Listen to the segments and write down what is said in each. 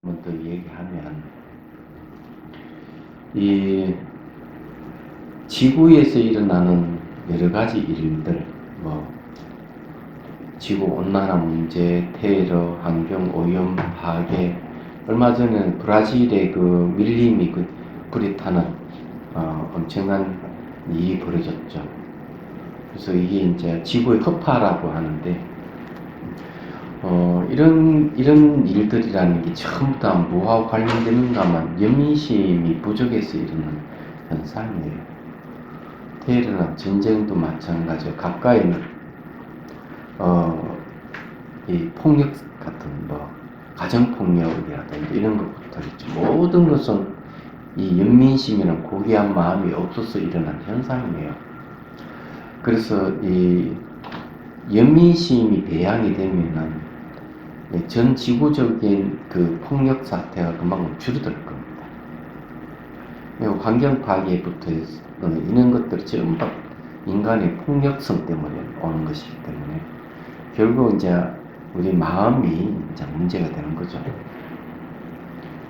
더 얘기하면 이 지구에서 일어나는 여러 가지 일들, 지구 온난화 문제, 테러, 환경 오염, 파괴. 얼마 전에 브라질의 그 밀림이 불이 타는 엄청난 일이 벌어졌죠. 그래서 이게 이제 지구의 흡하라고 하는데, 이런 일들이라는 게 전부 다 뭐하고 관련되는가만 연민심이 부족해서 일어나는 현상이에요. 테러나 전쟁도 마찬가지고, 가까이는 이 폭력 같은 가정폭력이라든지 이런 것부터 있죠. 모든 것은 이 연민심이나 고귀한 마음이 없어서 일어난 현상이에요. 그래서 이 연민심이 배양이 되면은 전 지구적인 그 폭력 사태가 그만큼 줄어들 겁니다. 환경 파괴부터 해서 이런 것들이 전부 인간의 폭력성 때문에 오는 것이기 때문에 결국 이제 우리 마음이 이제 문제가 되는 거죠.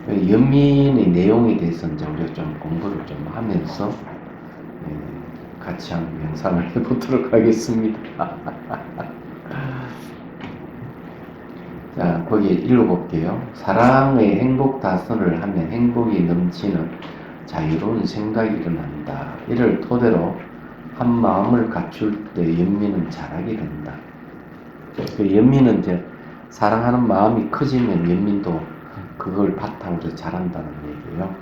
연민의 내용에 대해서 이제 우리가 좀 공부를 좀 하면서 같이 한번 명상을 해보도록 하겠습니다. 자, 거기 읽어볼게요. 사랑의 행복 다선을 하면 행복이 넘치는 자유로운 생각이 일어난다. 이를 토대로 한 마음을 갖출 때 연민은 자라게 된다. 그 연민은 이제 사랑하는 마음이 커지면 연민도 그걸 바탕으로 자란다는 얘기예요.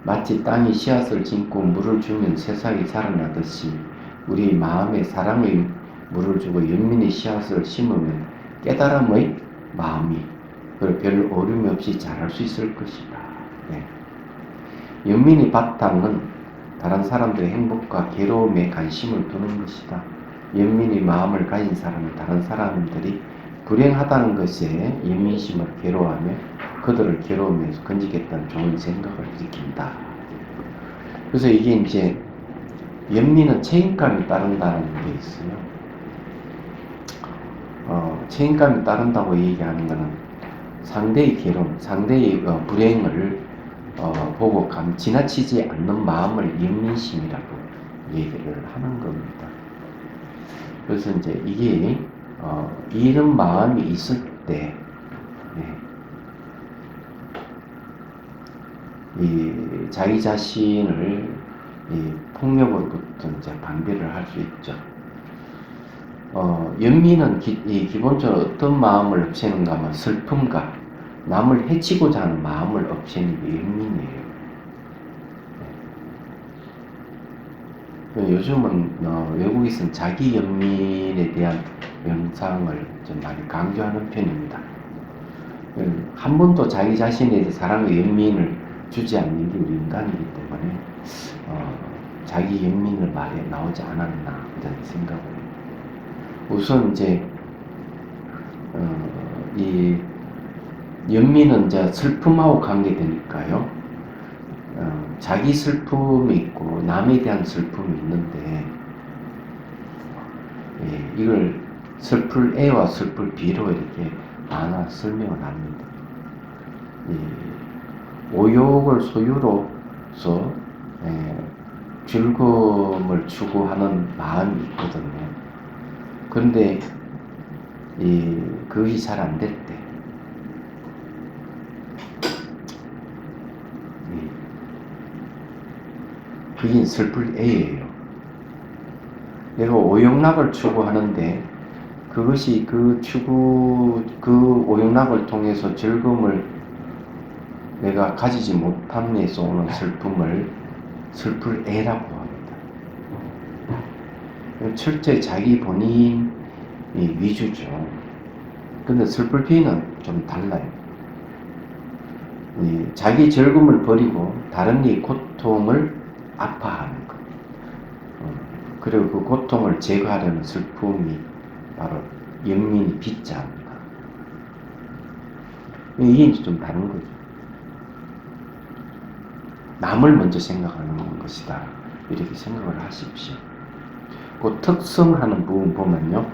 마치 땅이 씨앗을 심고 물을 주면 새싹이 자라나듯이 우리 마음에 사랑의 물을 주고 연민의 씨앗을 심으면 깨달음의 마음이 별 어려움이 없이 자랄 수 있을 것이다. 네. 연민의 바탕은 다른 사람들의 행복과 괴로움에 관심을 두는 것이다. 연민의 마음을 가진 사람은 다른 사람들이 불행하다는 것에 연민심을 괴로워하며 그들을 괴로우면서 건지겠다는 좋은 생각을 일으킨다. 그래서 이게 이제 연민은 책임감이 따른다는 게 있어요. 책임감이 따른다고 얘기하는 것은 상대의 괴로움, 상대의 불행을 보고 지나치지 않는 마음을 연민심이라고 얘기를 하는 겁니다. 그래서 이제 이게 이런 마음이 있을 때 이 자기 자신을 이 폭력으로부터 이제 방비를 할 수 있죠. 연민은 기본적으로 어떤 마음을 없애는가 하면 슬픔과 남을 해치고자 하는 마음을 없애는 게 연민이에요. 요즘은 외국에서는 자기 연민에 대한 영상을 좀 많이 강조하는 편입니다. 한 번도 자기 자신에 대해 사랑의 연민을 주지 않는 게 우리 인간이기 때문에 자기 연민을 말에 나오지 않았나 이런 생각을 해요. 우선 이제 이 연민은 이제 슬픔하고 관계되니까요. 자기 슬픔이 있고 남에 대한 슬픔이 있는데 이걸 슬플 A와 슬플 B로 이렇게 나눠 설명을 합니다. 오욕을 소유로서 즐거움을 추구하는 마음이 있거든요. 그런데 그것이 잘 안 될 때 그게 슬플 A예요. 내가 오욕락을 추구하는데 그것이 그 오욕락을 통해서 즐거움을 내가 가지지 못함에서 오는 슬픔을 슬플 A라고 합니다. 철저히 자기 본인이 위주죠. 근데 슬플 B는 좀 달라요. 자기 즐거움을 버리고 다른 이의 고통을 아파하는 것. 그리고 그 고통을 제거하려는 슬픔이 바로 연민이 빗자합니다. 이게 이제 좀 다른 거죠. 남을 먼저 생각하는 것이다. 이렇게 생각을 하십시오. 그 특성하는 부분 보면요.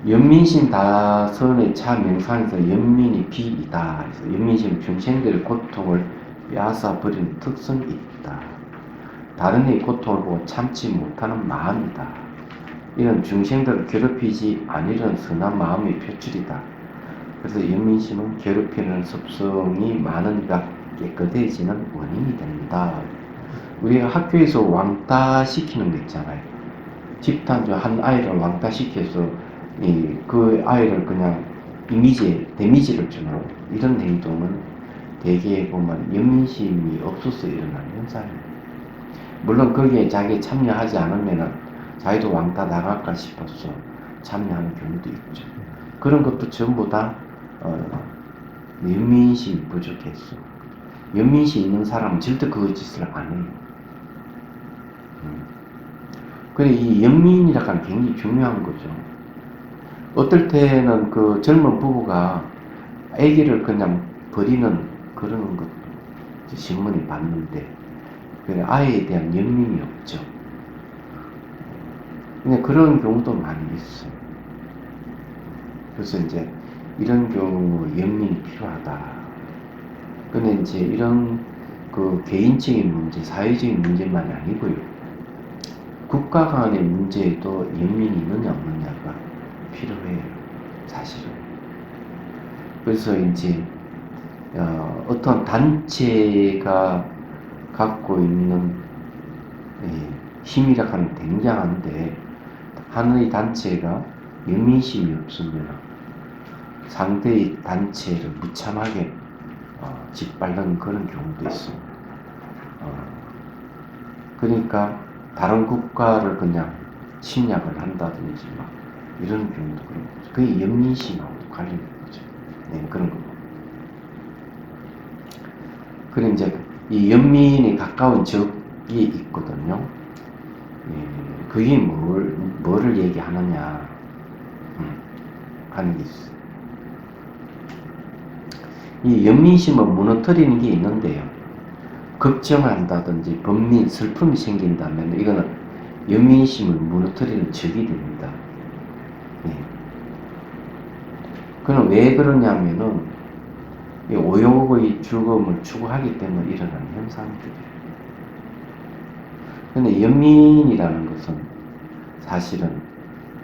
연민심 다선의 차 명상에서 연민이 비이다. 그래서 연민심 중생들의 고통을 빼앗아 버리는 특성이 있다. 다른 이의 고통을 보고 참지 못하는 마음이다. 이런 중생들을 괴롭히지 아니는 선한 마음의 표출이다. 그래서 연민심은 괴롭히는 습성이 많은 이가 깨끗해지는 원인이 된다. 우리가 학교에서 왕따 시키는 거 있잖아요. 집단 중 한 아이를 왕따 시켜서 그 아이를 그냥 데미지를 주는 이런 행동은 대개 보면 연민심이 없어서 일어나는 현상이에요. 물론 거기에 자기 참여하지 않으면 자기도 왕따 나갈까 싶어서 참여하는 경우도 있죠. 그런 것도 전부 다 연민심이 부족했어. 연민심 있는 사람은 절대 그 짓을 안 해요. 그래, 이 연민이라는 건 굉장히 중요한 거죠. 어떨 때는 그 젊은 부부가 아기를 그냥 버리는 그런 것도 신문에 봤는데, 그래, 아이에 대한 연민이 없죠. 근데 그런 경우도 많이 있어요. 그래서 이제 이런 경우 연민이 필요하다. 근데 이제 이런 그 개인적인 문제, 사회적인 문제만이 아니고요. 국가 간의 문제에도 연민이 있느냐 없느냐가 필요해요. 사실은. 그래서 이제 어떤 단체가 갖고 있는 힘이라 하는 굉장한데 하나의 단체가 연민심이 없으면 상대의 단체를 무참하게 짓밟는 그런 경우도 있습니다. 그러니까 다른 국가를 그냥 침략을 한다든지 막 이런 경우도 그런 거죠. 그게 연민심하고도 관련된 거죠. 네, 그런 거. 그래 이제 이 연민에 가까운 적이 있거든요. 그게 뭐를 얘기하느냐 하는 게 있어요. 이 연민심을 무너뜨리는 게 있는데요. 걱정을 한다든지 번민, 슬픔이 생긴다면 이거는 연민심을 무너뜨리는 적이 됩니다. 그는 왜 그러냐면은 오욕의 죽음을 추구하기 때문에 일어나는 현상들이에요. 근데 연민이라는 것은 사실은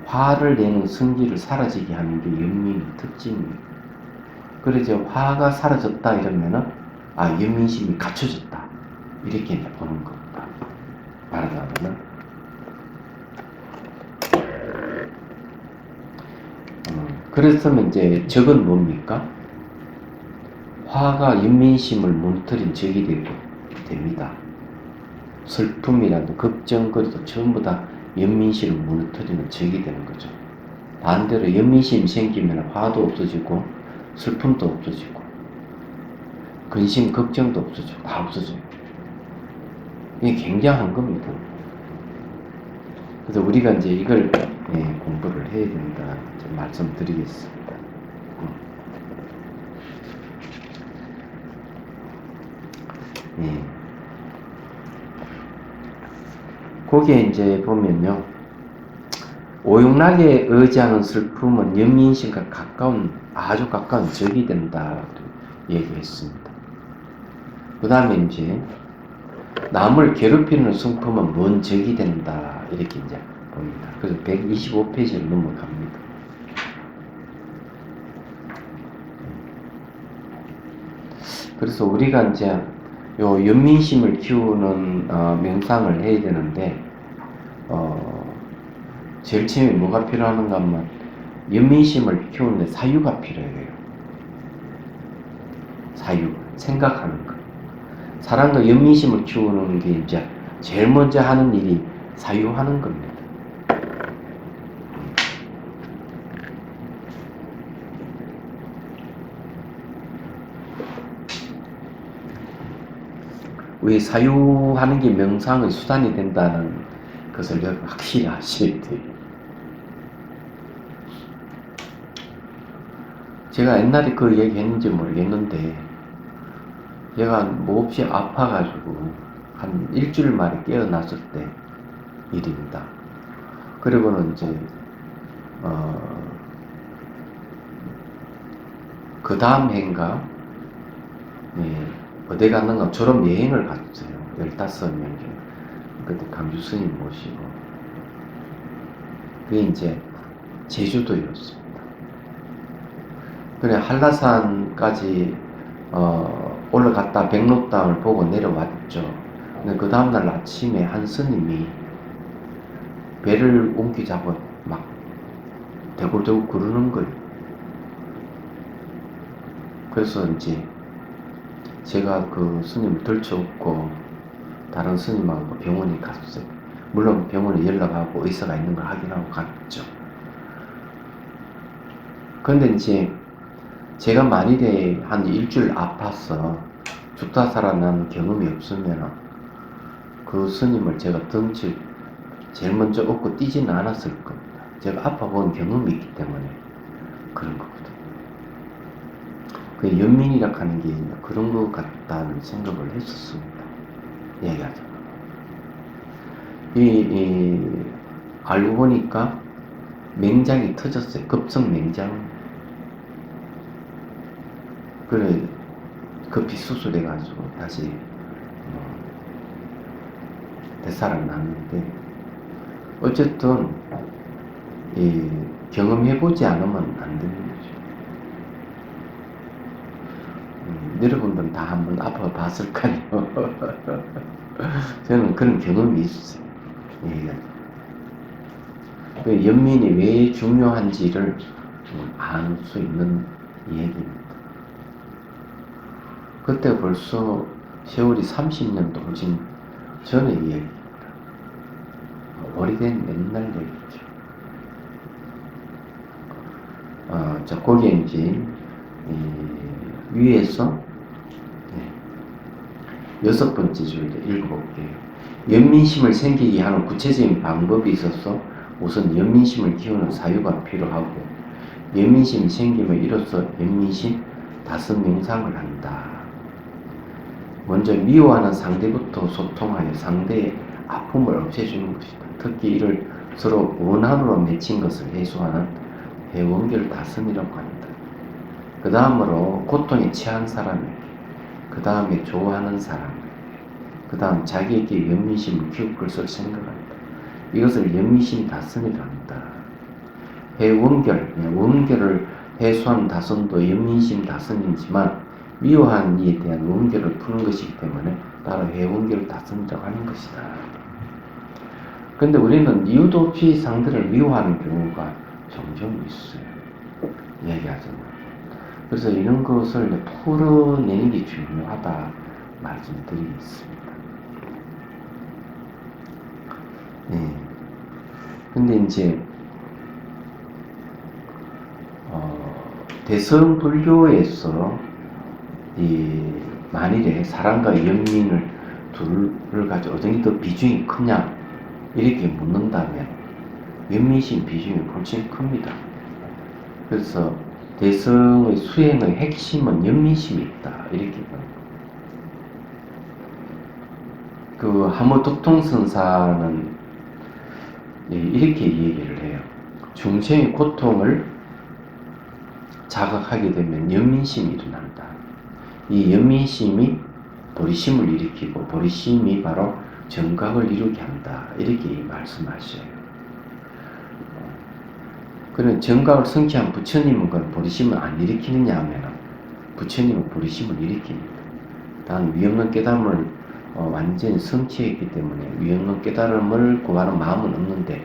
화를 내는 성질을 사라지게 하는 게 연민의 특징이에요. 그래서 화가 사라졌다 이러면은 연민심이 갖춰졌다 이렇게 보는 겁니다. 말하자면은 그랬으면 이제 적은 뭡니까? 화가 연민심을 무너뜨린 적이 됩니다. 슬픔이라도 걱정거리도 전부 다 연민심을 무너뜨리는 적이 되는 거죠. 반대로 연민심이 생기면 화도 없어지고 슬픔도 없어지고 근심, 걱정도 없어지고 다 없어져요. 이게 굉장한 겁니다. 그래서 우리가 이제 이걸 공부를 해야 된다 말씀드리겠습니다. 거기에 이제 보면요. 오용락에 의지하는 슬픔은 연민심과 아주 가까운 적이 된다 얘기했습니다. 그 다음에 이제 남을 괴롭히는 슬픔은 뭔 적이 된다 이렇게 이제 봅니다. 그래서 125페이지를 넘어갑니다. 그래서 우리가 이제 요 연민심을 키우는 명상을 해야 되는데 제일 처음에 뭐가 필요한가 하면 연민심을 키우는데 사유가 필요해요. 사유, 생각하는 거. 사람과 연민심을 키우는 게 이제 제일 먼저 하는 일이 사유하는 겁니다. 왜 사유하는 게 명상의 수단이 된다는 것을 여러분 확실히 아셔야 돼요. 제가 옛날에 그 얘기 했는지 모르겠는데 얘가 몹시 아파가지고 한 일주일 만에 깨어났을 때 일입니다. 그리고는 이제 그 다음 해인가, 네, 어디 갔는가 졸업 여행을 갔어요. 15명 정도. 그때 강주 스님 모시고. 그게 이제 제주도였습니다. 그래, 한라산까지, 올라갔다 백록당을 보고 내려왔죠. 근데 그 다음날 아침에 한 스님이 배를 옮기자고 막 대굴대굴 구르는 거예요. 그래서 이제 제가 그 스님을 들쳐업고 다른 스님하고 병원에 갔어요. 물론 병원에 연락하고 의사가 있는 걸 확인하고 갔죠. 근데 이제 제가 만일에 한 일주일 아파서 죽다 살아난 경험이 없으면 그 스님을 제가 덩치 제일 먼저 업고 뛰지는 않았을 겁니다. 제가 아파본 경험이 있기 때문에 그런 거거든요. 그 연민이라 하는 게 그런 것 같다는 생각을 했었습니다. 얘기하자. 알고 보니까 맹장이 터졌어요. 급성 맹장. 그래, 급히 수술해가지고 다시 대사를 났는데, 어쨌든 경험해보지 않으면 안 되는 거죠. 여러분들은 다 한번 아파봤을까요? 저는 그런 경험이 있어요. 그 연민이 왜 중요한지를 알 수 있는 얘기입니다. 그때 벌써 세월이 30년도 훨씬 전의 이야기입니다. 오래된 옛날 얘기죠. 자, 거기에 이제 위에서 6번째 줄을 읽어볼게요. 연민심을 생기게 하는 구체적인 방법이 있어서 우선 연민심을 키우는 사유가 필요하고, 연민심이 생기면 이로써 연민심 5명상을 한다. 먼저 미워하는 상대부터 소통하여 상대의 아픔을 없애주는 것이다. 특히 이를 서로 원한으로 맺힌 것을 해소하는 해원결 다슴이라고 한다. 그 다음으로 고통에 처한 사람에게, 그 다음에 좋아하는 사람, 그 다음 자기에게 연민심을 키울 것을 생각한다. 이것을 연민심 다슴이라고 한다. 해원결, 원결을 해소한 다슴도 연민심 다슴이지만 미워한 이에 대한 원결을 푸는 것이기 때문에 따로 해원결 다슴이라고 하는 것이다. 그런데 우리는 이유도 없이 상대를 미워하는 경우가 종종 있어요. 이야기하잖아요. 그래서 이런 것을 풀어내는 게 중요하다 말씀드리겠습니다. 근데 이제 대성 불교에서 만일에 사랑과 연민을 둘을 가지고 어떤 게 더 비중이 크냐 이렇게 묻는다면 연민심 비중이 훨씬 큽니다. 그래서 대성의 수행의 핵심은 연민심이 있다 이렇게 그 하무덕통선사는 이렇게 얘기를 해요. 중생의 고통을 자각하게 되면 연민심이 일어난다. 이 연민심이 보리심을 일으키고 보리심이 바로 정각을 이루게 한다. 이렇게 말씀하셔요. 그런 정각을 성취한 부처님은 그런 보리심을 안 일으키느냐 하면 부처님은 보리심을 일으킵니다. 단 위없는 깨달음을 완전히 성취했기 때문에 위없는 깨달음을 구하는 마음은 없는데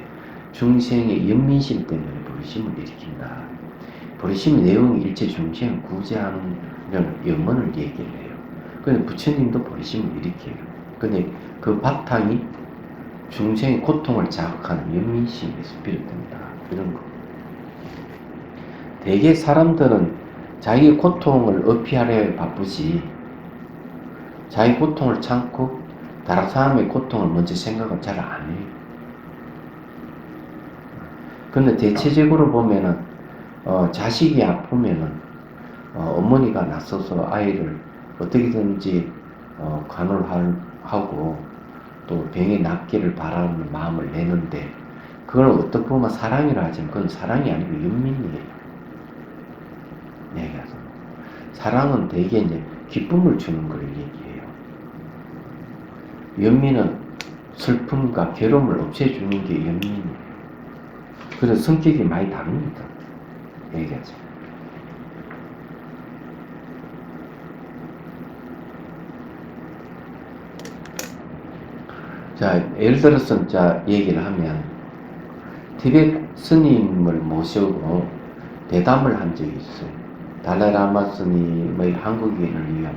중생의 연민심 때문에 보리심을 일으킨다. 보리심의 내용이 일체 중생을 구제하는 염원을 얘기를 해요. 근데 부처님도 보리심을 일으켜요. 근데 그 바탕이 중생의 고통을 자극하는 연민심에서 비롯됩니다. 이런 거. 대개 사람들은 자기의 고통을 어피하려 바쁘지 자기 고통을 참고 다른 사람의 고통을 먼저 생각을 잘 안 해요. 근데 대체적으로 보면은 자식이 아프면은 어머니가 나서서 아이를 어떻게든지 간호하고 또 병이 낫기를 바라는 마음을 내는데 그걸 어떻게 보면 사랑이라 하지만 그건 사랑이 아니고 연민이에요. 얘기하죠. 사랑은 대개 이제 기쁨을 주는 걸 얘기해요. 연민은 슬픔과 괴로움을 없애주는 게 연민이에요. 그래서 성격이 많이 다릅니다. 얘기하죠. 자, 예를 들어서 자 얘기를 하면 티베트 스님을 모시고 대담을 한 적이 있어요. 달라이라마 스님의 한국인을 위한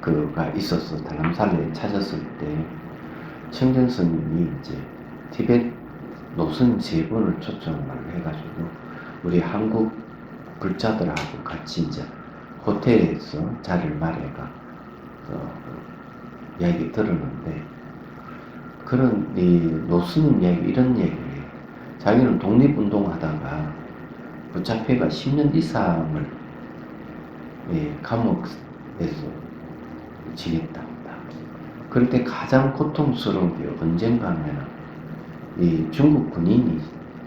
법회가 있어서 달람살레에 찾았을 때 청전 스님이 이제 티베트 노선 3분을 초청을 해가지고 우리 한국 불자들하고 같이 이제 호텔에서 자리를 마련해가 이야기 들었는데, 그런 노스님 이야기 이런 얘기를 해요. 자기는 독립운동하다가 붙잡혀가 10년 이상을 감옥에서 지냈답니다. 그럴 때 가장 고통스러운 게 언젠가 하면 이 중국 군인이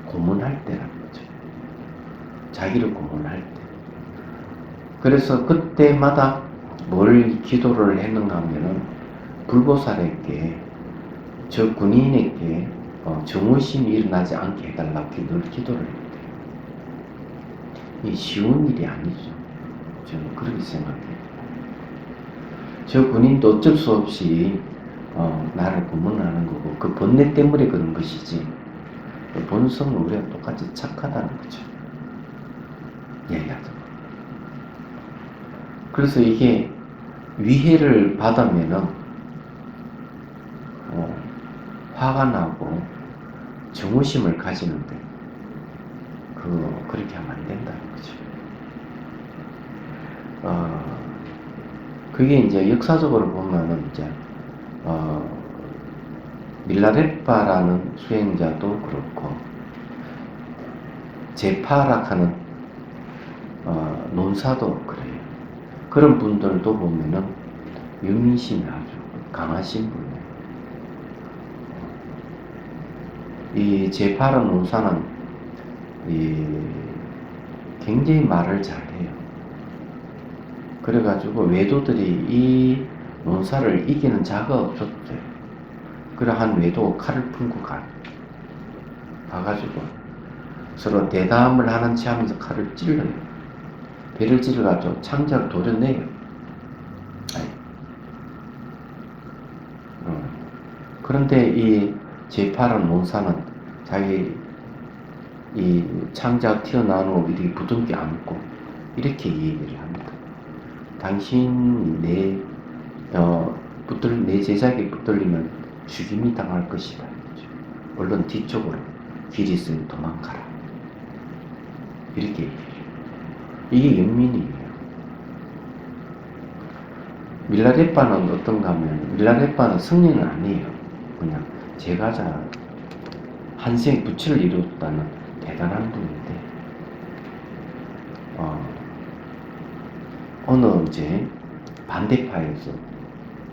고문할 때라는 거죠. 자기를 고문할 때. 그래서 그때마다 뭘 기도를 했는가 하면은 불보살에게, 저 군인에게 정오심이 일어나지 않게 해달라고 늘 기도를 했대요. 이 쉬운 일이 아니죠. 저는 그렇게 생각해요. 저 군인도 어쩔 수 없이 나를 고문하는 거고, 그 번뇌 때문에 그런 것이지 본성은 우리가 똑같이 착하다는 거죠. 얘기하죠. 그래서 이게 위해를 받으면은 화가 나고 정오심을 가지는데 그렇게 하면 안 된다는 거죠. 그게 이제 역사적으로 보면은 이제 밀라레빠라는 수행자도 그렇고 제파락하는 논사도 그래요. 그런 분들도 보면은 윤민심이 아주 강하신 분이에요. 이 제파락 논사는 굉장히 말을 잘해요. 그래가지고 외도들이 이 논사를 이기는 자가 없었대요. 그래 한 외도가 칼을 품고 가가지고 서로 대담을 하는 체 하면서 칼을 찔러요. 배를 찔러가지고 창자를 도려내요. 그런데 이 제파락 논사는 자기 이 창자가 튀어나오는 이렇게 부둥켜 안고 이렇게 얘기를 합니다. 당신 내 제작에 붙들리면 죽임이 당할 것이다. 얼른 뒤쪽으로 길이 있으니 도망가라. 이렇게 얘기해요. 이게 연민이에요. 밀라레빠는 어떤가 하면, 밀라레빠는 승리는 아니에요. 그냥 제가자 한생 부처를 이루었다는 대단한 분인데, 어느 이제 반대파에서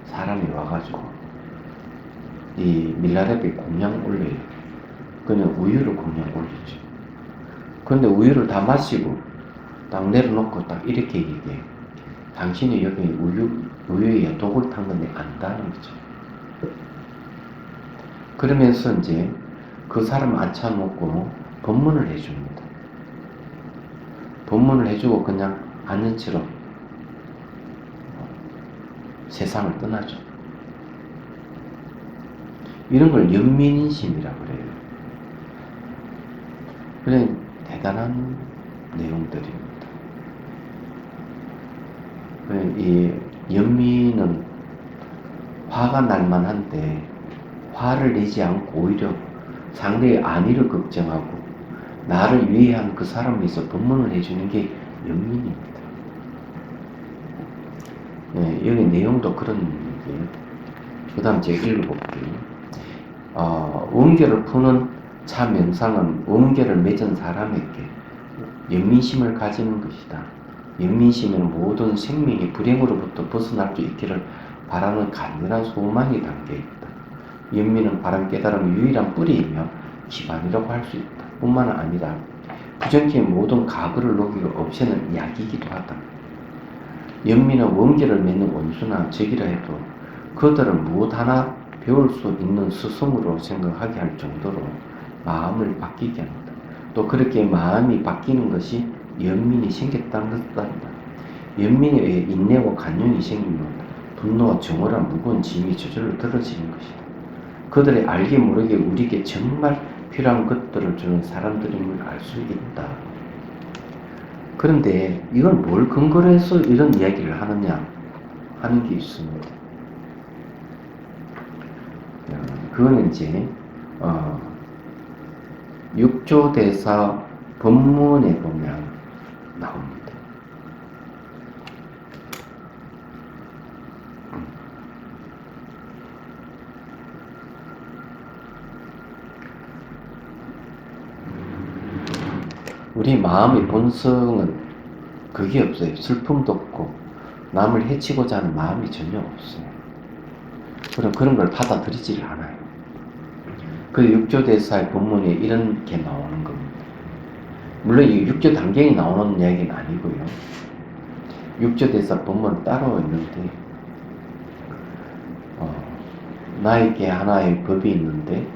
사람이 와가지고 이 밀라레빠에 공양 올려요. 그냥 우유를 공양 올리죠. 그런데 우유를 다 마시고 딱 내려놓고 딱 이렇게 얘기해요. 당신이 여기 우유에 독을 탄 건데 안다는 거죠. 그러면서 이제 그 사람 앉혀놓고 법문을 해줍니다. 법문을 해주고 그냥 앉은 채로 세상을 떠나죠. 이런 걸 연민인심이라고 그래요. 그래 대단한 내용들입니다. 이 연민은 화가 날만한데 화를 내지 않고 오히려 상대의 안위를 걱정하고 나를 위한 그 사람에 있어 법문을 해주는 게 연민입니다. 네, 여기 내용도 그런 얘기예요. 그 다음 제가 읽어볼게요. 원결을 푸는 차 명상은 원결을 맺은 사람에게 연민심을 가지는 것이다. 연민심은 모든 생명의 불행으로부터 벗어날 수 있기를 바라는 간절한 소망이 담겨있다. 연민은 바른 깨달음의 유일한 뿌리이며 기반이라고 할 수 있다. 뿐만 아니라 부정적인 모든 과거를 녹이고 없애는 약이기도 하다. 연민은 원결을 맺는 원수나 적이라 해도 그들은 무엇 하나 배울 수 있는 스승으로 생각하게 할 정도로 마음을 바뀌게 합니다. 또 그렇게 마음이 바뀌는 것이 연민이 생겼다는 뜻이다. 연민에 의해 인내와 간용이 생기면 분노와 정오란 무거운 짐이 저절로 들어지는 것이다. 그들이 알게 모르게 우리에게 정말 필요한 것들을 주는 사람들임을 알 수 있다. 그런데 이걸 뭘 근거로 해서 이런 이야기를 하느냐 하는 게 있습니다. 그거는 이제 6조 대사 본문에 보면 나옵니다. 우리 마음의 본성은 그게 없어요. 슬픔도 없고 남을 해치고자 하는 마음이 전혀 없어요. 그런 걸 받아들이지를 않아요. 그 6조 대사의 본문에 이런 게 나오는 겁니다. 물론 이 6조 단경이 나오는 이야기는 아니고요. 6조 대사 본문은 따로 있는데 나에게 하나의 법이 있는데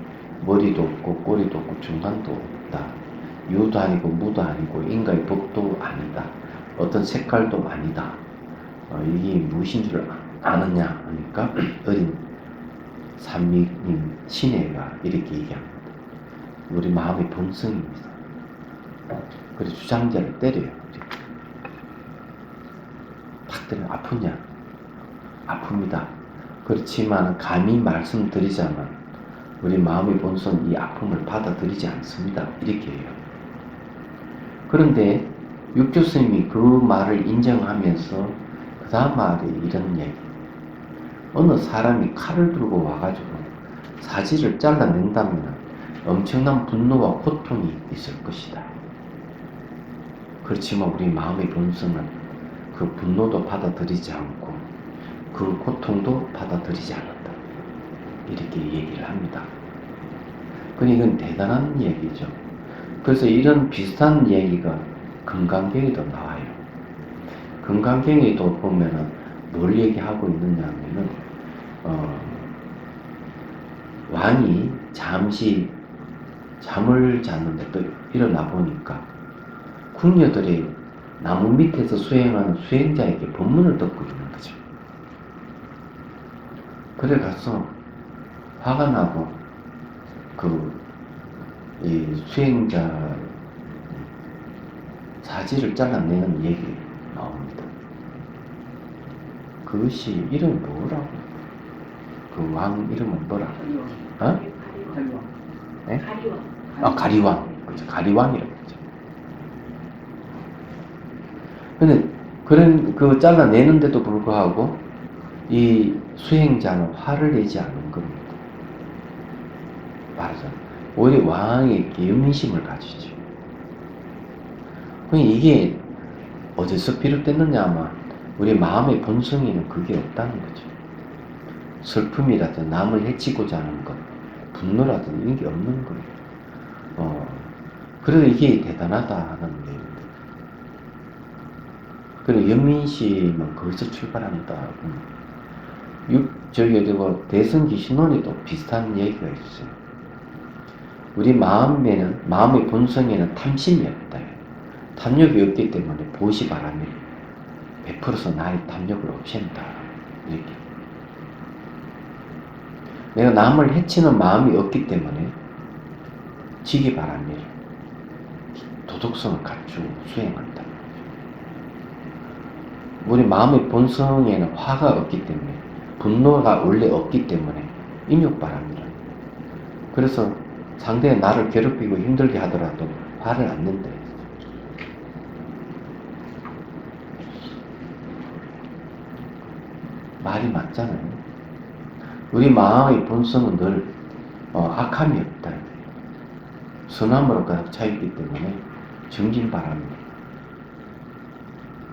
머리도 없고 꼬리도 없고 중간도 없다. 유도 아니고 무도 아니고 인간의 법도 아니다. 어떤 색깔도 아니다. 이게 무엇인 줄 아느냐 하니까 어린 산미님 신혜가 이렇게 얘기합니다. 우리 마음의 본성입니다. 그래서 주장자를 때려요. 탁 때려. 아프냐? 아픕니다. 그렇지만 감히 말씀드리자면 우리 마음의 본성은 이 아픔을 받아들이지 않습니다. 이렇게 해요. 그런데 육조 스님이 그 말을 인정하면서 그 다음 말에 이런 얘기. 어느 사람이 칼을 들고 와가지고 사지를 잘라낸다면 엄청난 분노와 고통이 있을 것이다. 그렇지만 우리 마음의 본성은 그 분노도 받아들이지 않고 그 고통도 받아들이지 않는다. 이렇게 얘기를 합니다. 그러니까 이건 대단한 얘기죠. 그래서 이런 비슷한 얘기가 금강경에도 나와요. 금강경에도 보면은 뭘 얘기하고 있느냐 하면은 왕이 잠시 잠을 잤는데 또 일어나 보니까 궁녀들이 나무 밑에서 수행하는 수행자에게 법문을 듣고 있는 거죠. 그래 가서 화가 나고 이 수행자 사지를 잘라내는 얘기 나옵니다. 그것이 이름이 뭐라고? 그 왕 이름은 뭐라고? 가리왕. 네? 가리왕. 가리왕. 그렇죠. 가리왕이라고 그러죠. 근데 그 잘라내는데도 불구하고 이 수행자는 화를 내지 않는 겁니다. 말하자면 오히려 왕에게 연민심을 가지죠. 이게 어디서 비롯됐느냐 하면 우리 마음의 본성에는 그게 없다는 거죠. 슬픔이라든 남을 해치고자 하는 것, 분노라든 이런 게 없는 거예요. 그래서 이게 대단하다 하는 얘기입니다. 그리고 연민심은 거기서 출발한다. 대성기 신론에도 비슷한 얘기가 있어요. 우리 마음의 본성에는 탐심이 없다. 탐욕이 없기 때문에 보시바람이 100%서 나의 탐욕을 없앤다. 이렇게. 내가 남을 해치는 마음이 없기 때문에 지기바람이 도덕성을 갖추고 수행한다. 우리 마음의 본성에는 화가 없기 때문에 분노가 원래 없기 때문에 인욕바람이라. 그래서 상대가 나를 괴롭히고 힘들게 하더라도 화를 안 낸다. 말이 맞잖아요. 우리 마음의 본성은 늘 악함이 없다. 선함으로 가득 차 있기 때문에 정진바람입니다.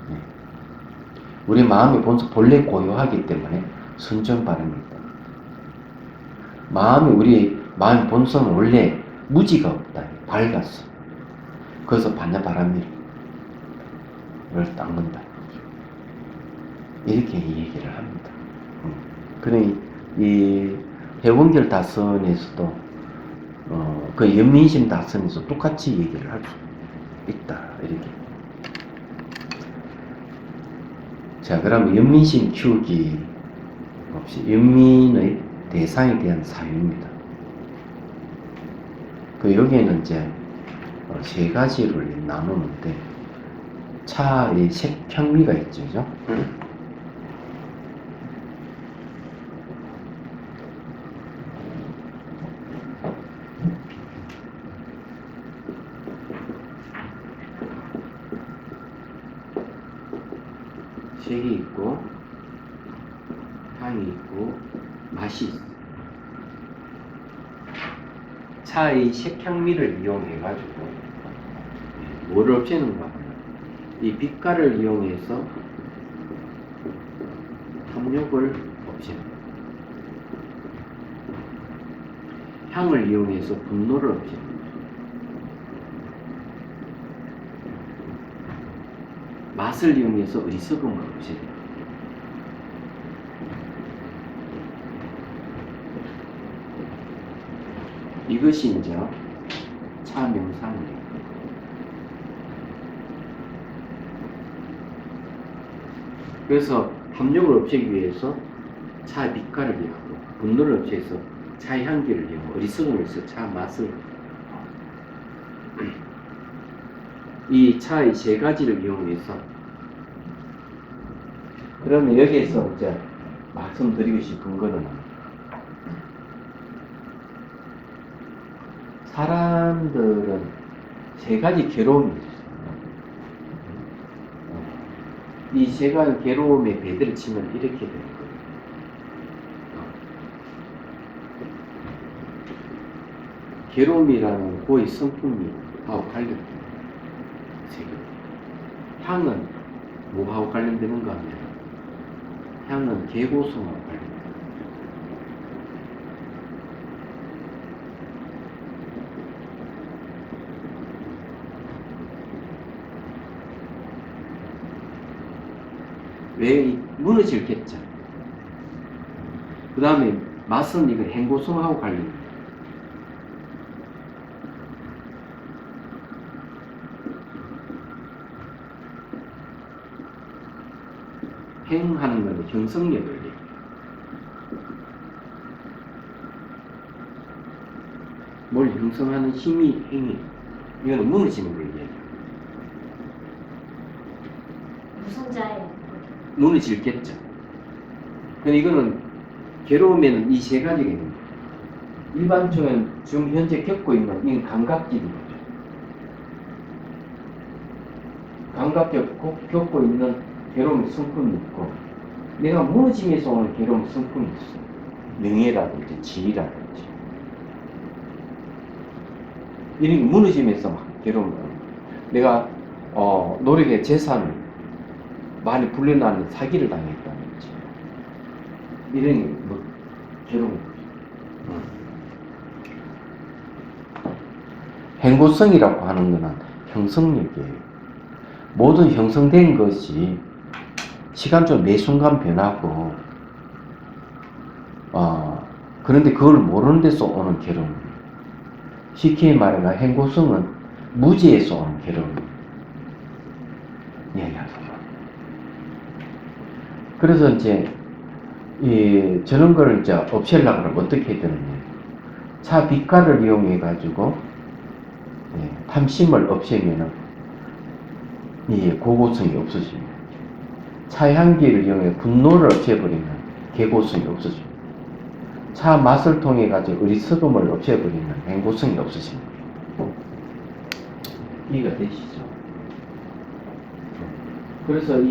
네. 우리 마음의 본성 본래 고요하기 때문에 선정바람입니다. 우리 마음의 본성은 원래 무지가 없다. 밝았어. 거기서 받는 바람을 닦는다. 이렇게 얘기를 합니다. 그러니 이 해원결 다선에서도 그 연민심 다선에서 똑같이 얘기를 할 수 있다. 이렇게. 자, 그럼 연민심 키우기 없이 연민의 대상에 대한 사유입니다. 그 여기에는 이제 세 가지를 나누는데 차의 색평미가 있죠, 그죠? 색이 있고 향이 있고 맛이 있어. 차의 색향미를 이용해 가지고 뭐를 없애는가 하면 이 빛깔을 이용해서 탐욕을 없애는, 향을 이용해서 분노를 없애는, 맛을 이용해서 어리석음을 없애는. 이것이 이제 차 명상입니다. 그래서 탐욕을 없애기 위해서 차의 빛깔을 이용하고, 분노를 없애서 차의 향기를 이용하고, 어리석음을 위해서 차 맛을, 이 차의 세 가지를 이용해서. 그러면 여기에서 이제 말씀드리고 싶은 거는, 사람들은 세 가지 괴로움이 있어요. 이 세 가지 괴로움의 배들을 치면 이렇게 되는 거예요. 괴로움이라는 고의 성품하고 관련돼요. 세 개. 향은 뭐하고 관련되는가 하면, 향은 계고성하고 관련돼요. 왜 무너질겠죠. 그 다음에 맛은 이거 행고성하고 관련돼요. 행하는 건 형성력을 얘기해요. 뭘 형성하는 힘이 행위. 이거는 무너지는 거 얘기해요. 무성자예요. 무너질겠죠. 근데 이거는 괴로움에는 이 세 가지가 있는 거예요. 일반적인 지금 현재 겪고 있는 이 감각적인 거죠. 감각적 겪고 있는 괴로움의 성품이 있고, 내가 무너짐에서 오는 괴로움의 성품이 있어. 명예라든지 지위라든지. 이런 무너짐에서 막 괴로움을. 내가 노력의 재산을 많이 불려나는 사기를 당했다든지. 이런 뭐 괴로운 거죠. 행고성이라고 하는 것은 형성력이에요. 모든 형성된 것이 시간적으로 매 순간 변하고, 그런데 그걸 모르는 데서 오는 괴로움. 쉽게 말하면 행고성은 무지에서 오는 괴로움. 이야기하죠. 그래서 이제 저런 걸 이제 없애려고 하면 어떻게 되느냐. 차 빛깔을 이용해 가지고 탐심을 없애면은 고고성이 없어집니다. 차 향기를 이용해 분노를 없애버리면 계고성이 없어집니다. 차 맛을 통해 가지고 어리석음을 없애버리면 행고성이 없어집니다. 이해가 되시죠? 그래서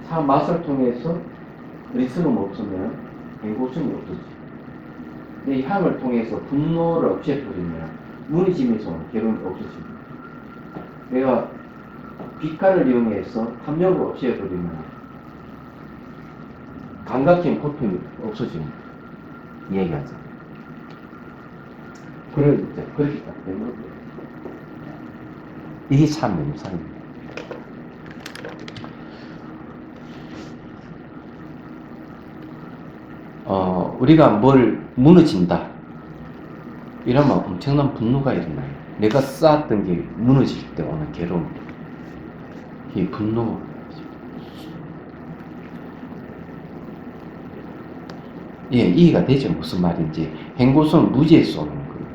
차 맛을 통해서 어리석음 없으면 행고성이 없어집니다. 이 향을 통해서 분노를 없애버리면 무너짐에서 괴로움이 없어집니다. 내가 빛깔을 이용해서 탐욕을 없애버리면 감각적인 고통이 없어집니다. 얘기하자. 그렇게 딱 되는 거예요. 이게 참 명상입니다. 우리가 뭘 무너진다. 이러면 엄청난 분노가 일어나요. 내가 쌓았던 게 무너질 때 오는 괴로움. 이 분노. 예, 이해가 되죠? 무슨 말인지. 행고성을 무지에 쏘는 거예요.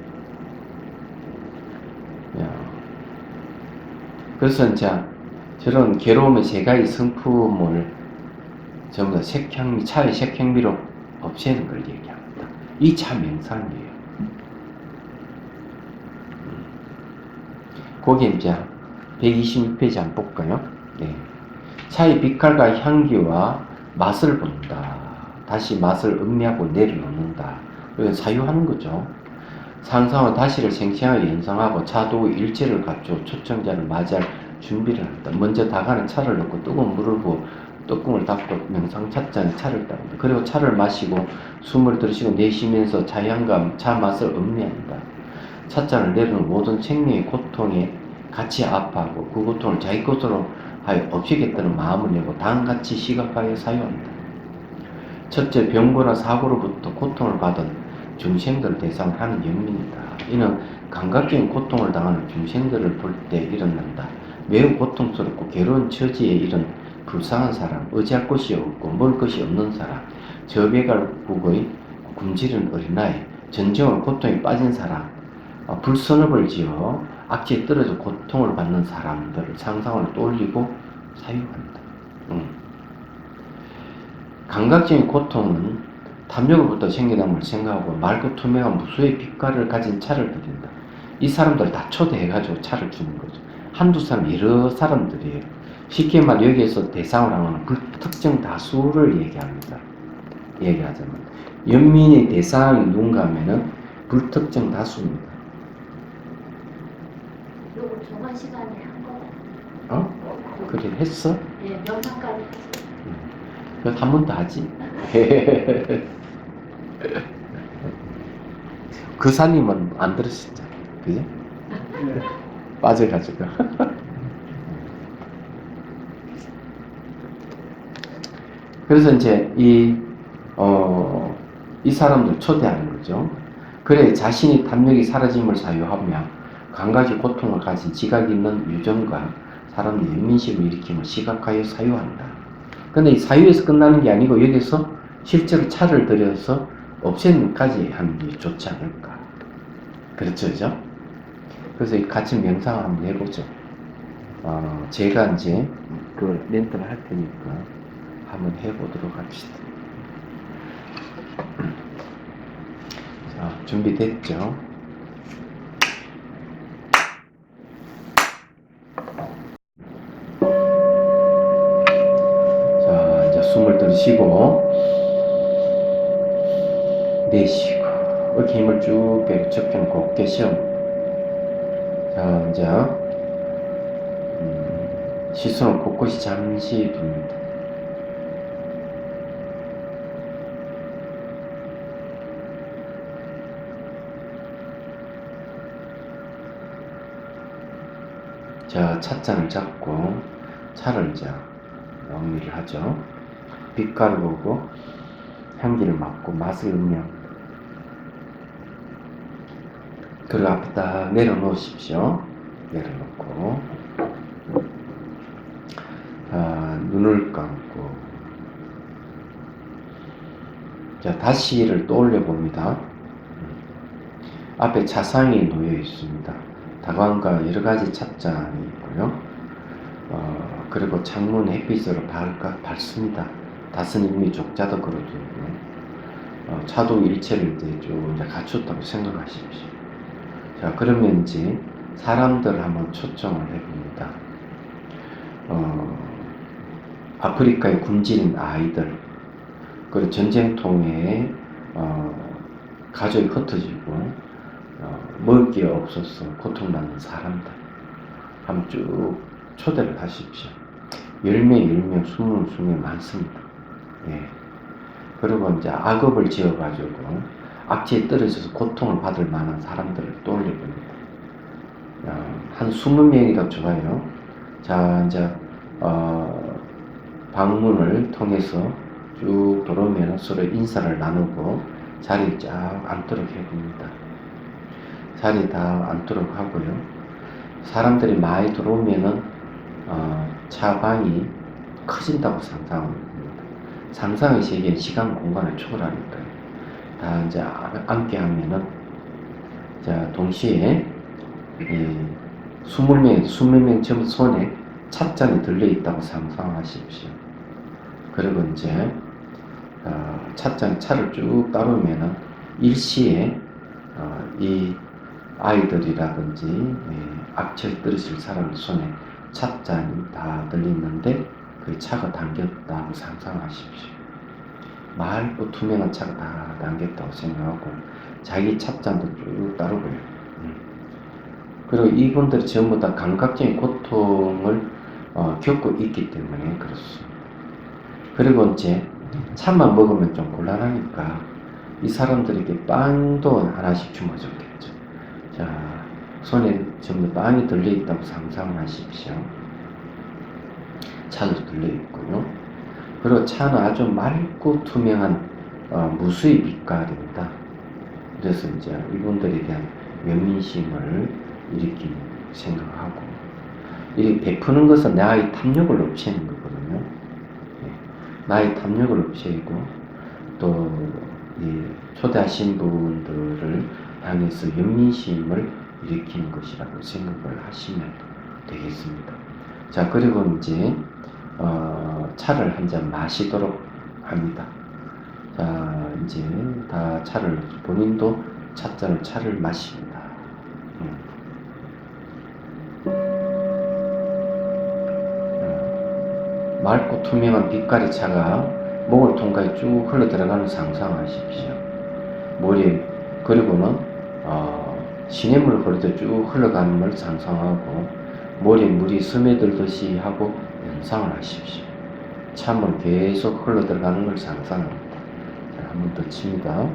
야. 그래서 이제 저런 괴로움의 세 가지 성품을 전부 다 색향미, 차의 색향미로 없애는 걸 얘기합니다. 이 차 명상이에요. 거기 이제 126페이지 한번 볼까요? 네. 차의 빛깔과 향기와 맛을 본다. 다시 맛을 음미하고 내려놓는다. 이건 사유하는 거죠. 상상은 다시를 생생하게 연상하고 차도 일체를 갖추어 초청자를 맞이할 준비를 한다. 먼저 다가는 차를 넣고 뜨거운 물을 부어 뚜껑을 닫고 명상 찻잔에 차를 따른다. 그리고 차를 마시고 숨을 들이쉬고 내쉬면서 차향과 차 맛을 음미한다. 찻잔을 내려놓은 모든 생명의 고통에 같이 아파하고 그 고통을 자기 것으로 하여 없애겠다는 마음을 내고 다음같이 시각하여 사유한다. 첫째, 병고나 사고로부터 고통을 받은 중생들을 대상으로 하는 연민이다. 이는 감각적인 고통을 당하는 중생들을 볼 때 일어난다. 매우 고통스럽고 괴로운 처지에 이른 불쌍한 사람, 의지할 곳이 없고 먹을 것이 없는 사람, 저배갈국의 굶주린 어린아이, 전쟁으로 고통에 빠진 사람, 불선업을 지어 악취에 떨어져 고통을 받는 사람들을 상상을 떠올리고 사유한다. 감각적인 고통은 탐욕으로부터 생겨남을 생각하고 맑고 투명한 무수의 빛깔을 가진 차를 드린다. 이 사람들 다 초대해가지고 차를 주는 거죠. 한두 사람, 여러 사람들이에요. 쉽게 말해 여기에서 대상을 하는 불특정 다수를 얘기합니다. 얘기하자면 연민의 대상이 누군가 하면은 불특정 다수입니다. 요거 저번 시간에 한 거. 그래 했어? 네, 명상까지 했어요. 이거 한 번 더 하지? 그 사님은 안 들으셨잖아. 그지? 빠져가지고. 그래서 이제 이 사람들 초대하는 거죠. 그래 자신이 탐욕이 사라짐을 사유하며 감각의 고통을 가진 지각이 있는 유전과 사람의 연민심을 일으킴을 시각하여 사유한다. 근데 이 사유에서 끝나는 게 아니고 여기서 실제로 차를 들여서 없애는까지 하는 게 좋지 않을까. 그렇죠, 그죠? 그래서 같이 명상을 한번 해보죠. 제가 이제 그 멘트를 할 테니까 한번 해보도록 합시다. 자, 준비됐죠? 자, 이제 숨을 들이쉬고 내쉬고 이렇게 힘을 쭉 빼고 척추는 곧게 시험. 자, 이제 시선을 곳곳이 잠시 둡니다. 자, 찻잔을 잡고 차를 이제 정리를 하죠. 빛깔을 보고 향기를 맡고 맛을 음미합니다. 그리고 앞에 딱 내려놓으십시오. 내려놓고 눈을 감고 자, 다시를 떠올려 봅니다. 앞에 차상이 놓여 있습니다. 다광과 여러 가지 찻잔이 있고요. 그리고 창문 햇빛으로 밝습니다. 다스님이 족자도 걸어두고 차도 일체를 이제 갖췄다고 생각하십시오. 자, 그러면 이제 사람들 한번 초청을 해봅니다. 아프리카에 굶주린 아이들, 그리고 전쟁통에 가족이 흩어지고 먹을 게 없어서 고통받는 사람들 한번 쭉 초대를 하십시오. 10명, 10명, 20명, 20명 많습니다. 예. 그리고 이제 악업을 지어가지고 악취에 떨어져서 고통을 받을 만한 사람들을 떠올려봅니다. 한 20명이라도 좋아요. 자, 이제, 방문을 통해서 쭉 들어오면 서로 인사를 나누고 자리 쫙 앉도록 해봅니다. 자리 다 앉도록 하고요. 사람들이 많이 들어오면은, 차방이 커진다고 상상합니다. 상상의 세계는 시간, 공간을 초월하니까요. 다 이제 앉게 하면은, 자, 동시에, 20명 전부 손에 찻잔이 들려있다고 상상하십시오. 그리고 이제, 차를 쭉 따르면은, 일시에, 이 아이들이라든지, 악취를 떨어질 사람 손에 찻잔이 다 들리는데, 그 차가 담겼다고 상상하십시오. 맑고 투명한 차가 다 담겼다고 생각하고, 자기 찻잔도 쭉 따르고요. 그리고 이분들이 전부 다 감각적인 고통을 겪고 있기 때문에 그렇습니다. 그리고 이제 차만 먹으면 좀 곤란하니까 이 사람들에게 빵도 하나씩 주어줬겠죠. 자, 손에 전부 빵이 들려있다고 상상하십시오. 차도 들려있고요. 그리고 차는 아주 맑고 투명한 무수의 빛깔입니다. 그래서 이제 이분들에 대한 면민심을 일으키는 생각하고, 이 베푸는 것은 나의 탐욕을 없애는 거거든요. 나의 탐욕을 없애고, 또 초대하신 분들을 향해서 연민심을 일으키는 것이라고 생각을 하시면 되겠습니다. 자, 그리고 이제 차를 한 잔 마시도록 합니다. 자, 이제 다 본인도 차를 마십니다. 맑고 투명한 빛깔의 차가 목을 통과해 쭉 흘러 들어가는 상상하십시오. 그리고는 시냇물을 흐르듯 쭉 흘러가는 걸 상상하고, 머리에 물이 스며들듯이 하고 연상을 하십시오. 찬물 계속 흘러 들어가는 걸 상상합니다. 자, 한 번 더 칩니다.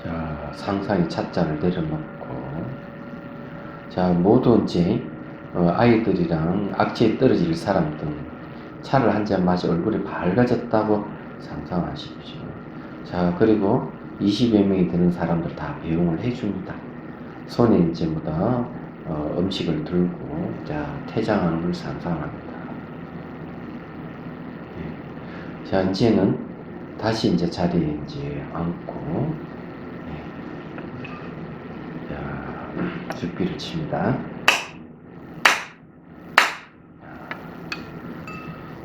자, 상상의 찻잔을 내려놓고, 자, 모두 이제 아이들이랑 악취에 떨어질 사람 등 차를 한 잔 마시 얼굴이 밝아졌다고 상상하십시오. 자, 그리고 20여 명이 되는 사람들 다 배웅을 해줍니다. 손에 이제 음식을 들고, 자, 퇴장하는 걸 상상합니다. 자, 이제는 다시 이제 자리에 이제 앉고, 죽비를 칩니다.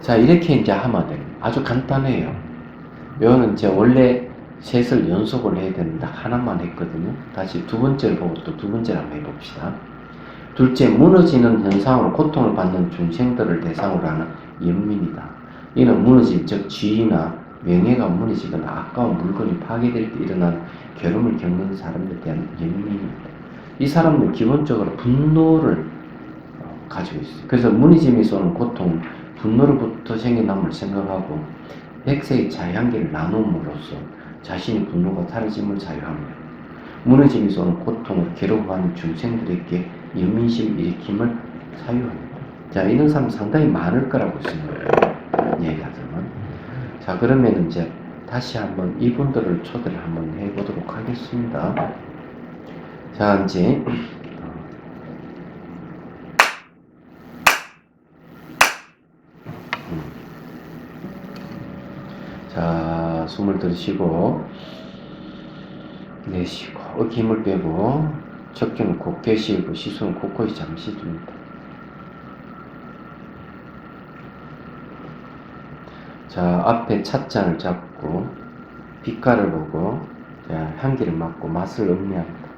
자, 이렇게 이제 하면 됩니다. 아주 간단해요. 이거는 이제 원래 셋을 연속을 해야 되는데 하나만 했거든요. 다시 두 번째를 보고 또 두 번째를 한번 해봅시다. 둘째, 무너지는 현상으로 고통을 받는 중생들을 대상으로 하는 연민이다. 이는 무너진, 즉 지위나 명예가 무너지거나 아까운 물건이 파괴될 때 일어난 괴로움을 겪는 사람들에 대한 연민입니다. 이 사람은 기본적으로 분노를 가지고 있어요. 그래서 무너짐에서 오는 고통, 분노로부터 생겨남을 생각하고 백세의 자유한계를 나눔으로써 자신의 분노가 사라짐을 자유합니다. 무너짐에서 오는 고통을 괴로워하는 중생들에게 연민심 일으킴을 사유합니다. 자, 이런 사람 상당히 많을 거라고 생각해요. 얘기하자면. 자, 그러면 이제 다시 한번 이분들을 초대를 한번 해보도록 하겠습니다. 자, 이제 자, 숨을 들이쉬고 내쉬고 어깨 힘을 빼고 척추는 곧게 쉬고 시선은 곳곳이 잠시 둡니다. 자, 앞에 찻잔을 잡고 빛깔을 보고, 자, 향기를 맡고 맛을 음미합니다.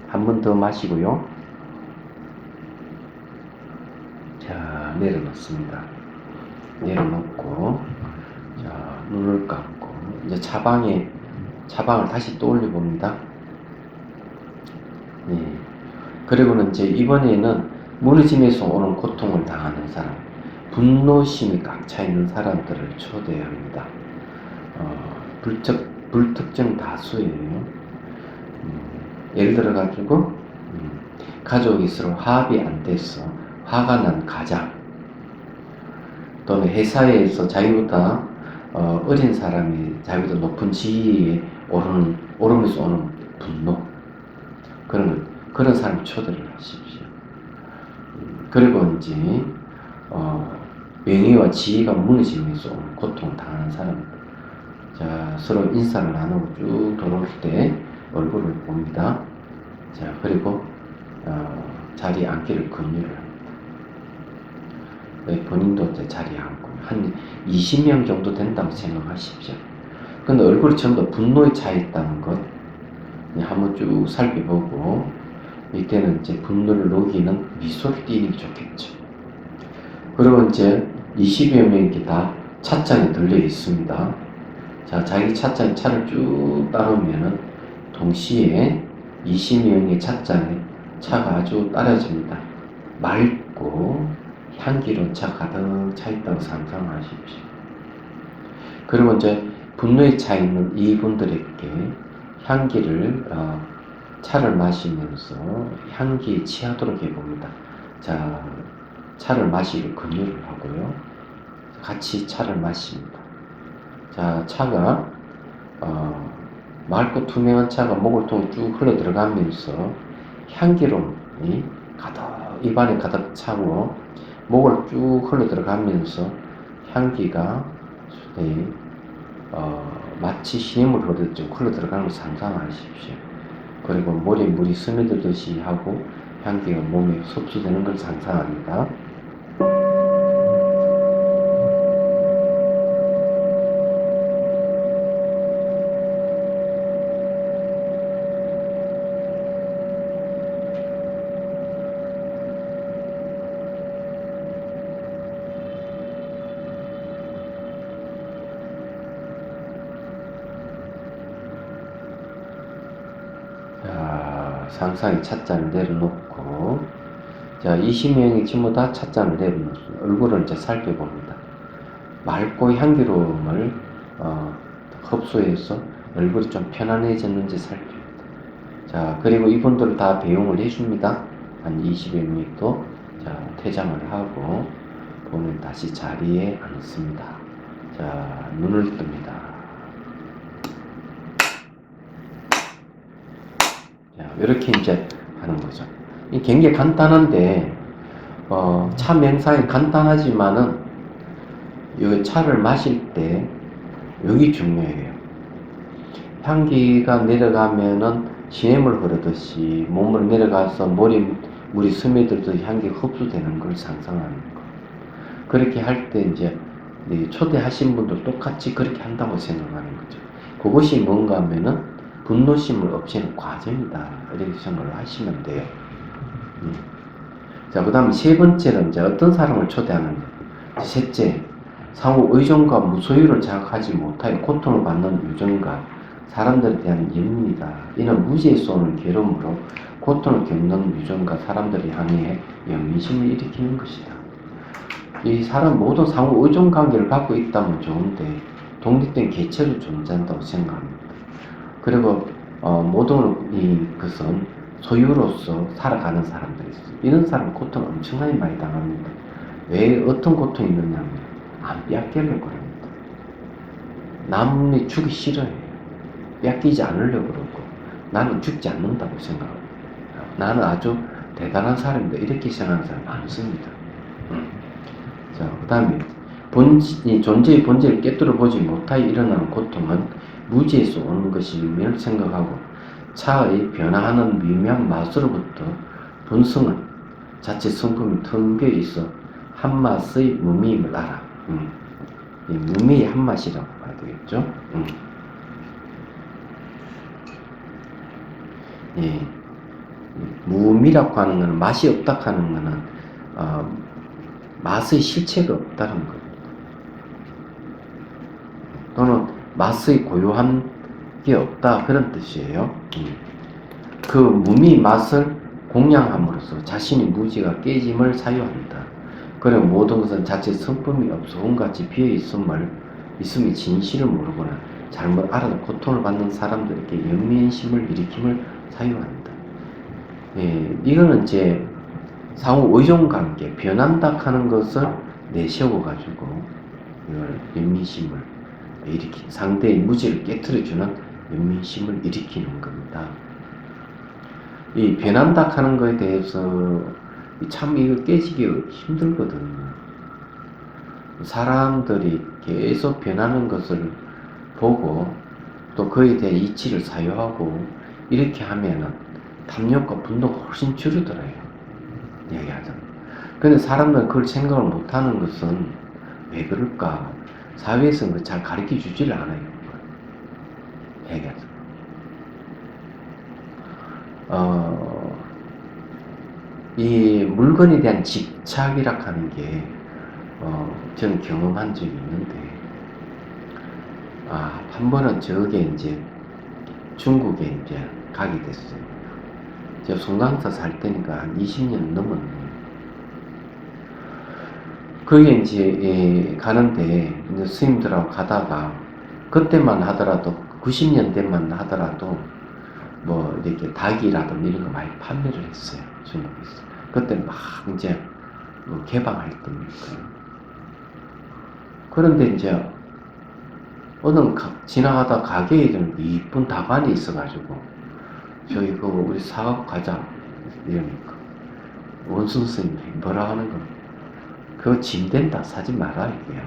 한 한 번 더 마시고요. 자, 내려놓습니다. 내려놓고, 자, 눈을 감고, 이제 차방을 다시 떠올려 봅니다. 예. 그리고는 이제 이번에는 무너짐에서 오는 고통을 당하는 사람, 분노심이 꽉 차 있는 사람들을 초대합니다. 불특정 다수예요. 예를 들어 가지고 가족이 서로 화합이 안 돼서 화가 난 가장, 또는 회사에서 자기보다 어린 사람이 자기보다 높은 지위에 오르면서 오는 분노, 그런 사람 초대를 하십시오. 그리고 이제 명예와 지위가 무너지면서 오는 고통을 당하는 사람들, 자, 서로 인사를 나누고 쭉 돌아올 때 얼굴을 봅니다. 자, 그리고 자리에 앉기를 권유를 합니다. 본인도 이제 자리에 앉고 한 20명 정도 된다고 생각하십시오. 근데 얼굴이 전부 분노에 차 있다는 것 한번 쭉 살펴보고, 이때는 이제 분노를 녹이는 미소를 띄는 게 좋겠죠. 그리고 이제 20여 명이 다 찻잔에 들려 있습니다. 자, 자기 찻잔에 차를 쭉 따르면은 동시에 20명의 찻잔에 차가 아주 따라집니다. 맑고 향기로운 차 가득 차 있다고 상상하십시오. 그리고 이제 분노에 차 있는 이분들에게 향기를 차를 마시면서 향기에 취하도록 해봅니다. 자, 차를 마시기를 권유를 하고요. 같이 차를 마십니다. 자, 차가 맑고 투명한 차가 목을 통해 쭉 흘러 들어가면서 향기로움이 입안에 가득 차고 목을 쭉 흘러 들어가면서 향기가 마치 신임을 흐르듯 흘러 들어가는 걸 상상하십시오. 그리고 머리에 물이 스며들듯이 하고 향기가 몸에 흡수되는 걸 상상합니다. 자, 상상의 찻잔을 내려놓고, 자, 20명이 전부 다 찻잔을 내려놓습니다. 얼굴을 이제 살펴봅니다. 맑고 향기로움을 흡수해서 얼굴이 좀 편안해졌는지 살펴봅니다. 자, 그리고 이분들을 다 배웅을 해줍니다. 한 20여 명이 또, 자, 퇴장을 하고 본인 다시 자리에 앉습니다. 자, 눈을 뜹니다. 자, 이렇게 이제 하는 거죠. 이 굉장히 간단한데, 차 명상이 간단하지만은, 이 차를 마실 때, 여기 중요해요. 향기가 내려가면은 시냇물 흐르듯이 몸으로 내려가서 머리 물이 스며들듯이 향기가 흡수되는 걸 상상하는 거. 그렇게 할 때 이제 초대하신 분들 똑같이 그렇게 한다고 생각하는 거죠. 그것이 뭔가 하면은 분노심을 없애는 과정이다, 이렇게 생각을 하시면 돼요. 자, 그 다음에 세 번째는 이제 어떤 사람을 초대하느냐. 셋째, 상호 의존과 무소유를 자각하지 못하여 고통을 받는 유전과 사람들에 대한 예입니다. 이는 무지에서 오는 괴로움으로 고통을 겪는 유전과 사람들을 향해 영민심을 일으키는 것이다. 이 사람 모두 상호 의존 관계를 갖고 있다면 좋은데 독립된 개체로 존재한다고 생각합니다. 그리고 모든 것은 소유로서 살아가는 사람들이 있어요. 이런 사람은 고통을 엄청나게 많이 당합니다. 왜 어떤 고통이 있느냐면 안 뺏기려고 합니다. 남이 죽기 싫어해요. 뺏기지 않으려고 그러고 나는 죽지 않는다고 생각합니다. 나는 아주 대단한 사람이다, 이렇게 생각하는 사람 많습니다. 자, 그 다음에 존재의 본질을 깨뜨려 보지 못하여 일어나는 고통은 무지에서 오는 것임을 생각하고 차의 변화하는 미묘한 맛으로부터 분성은 자체 성품이 텅겨 있어 한맛의 무미임을 알아. 이 무미의 한맛이라고 봐야 되겠죠. 예. 무미라고 하는 것은 맛이 없다 하는 것은 맛의 실체가 없다는 거예요. 또는 맛의 고유한 게 없다 그런 뜻이에요. 그 무미 맛을 공양함으로써 자신의 무지가 깨짐을 사유한다. 그리고 모든 것은 자체 성품이 없어 온같이 비어있음이 진실을 모르거나 잘못 알아도 고통을 받는 사람들에게 연민심을 일으킴을 사유한다. 예, 이거는 이제 상호 의존관계, 변한다 하는 것을 내세워가지고 이걸 연민심을 일으키, 상대의 무지를 깨트려주는 연민심을 일으키는 겁니다. 이 변한다 하는 것에 대해서 참 이거 깨지기 힘들거든요. 사람들이 계속 변하는 것을 보고 또 그에 대한 이치를 사유하고 이렇게 하면은 탐욕과 분노가 훨씬 줄어들어요. 얘기하자면. 근데 사람들은 그걸 생각을 못하는 것은 왜 그럴까? 사회에서는 그걸 잘 가르쳐 주지를 않아요. 얘기하자면. 이 물건에 대한 집착이라 하는 게 저는 경험한 적이 있는데 한 번은 저게 이제 중국에 이제 가게 됐어요. 제가 송강사 살 때니까 한 20년 넘었네요. 거기에 이제 가는데 이제 스님들하고 가다가 그때만 하더라도 90년대만 하더라도 뭐 이렇게 닭이라든지 이런 거 많이 판매를 했어요. 중국에서. 그때 막 이제 뭐 개방할 때니까. 그런데 이제 어느 지나가다 가게에 좀 이쁜 다관이 있어가지고 저희 그거 우리 사갖고 가자 이러니까 원순 스님이 뭐라 하는 거 그거 짐된다 사지 마라 이게요.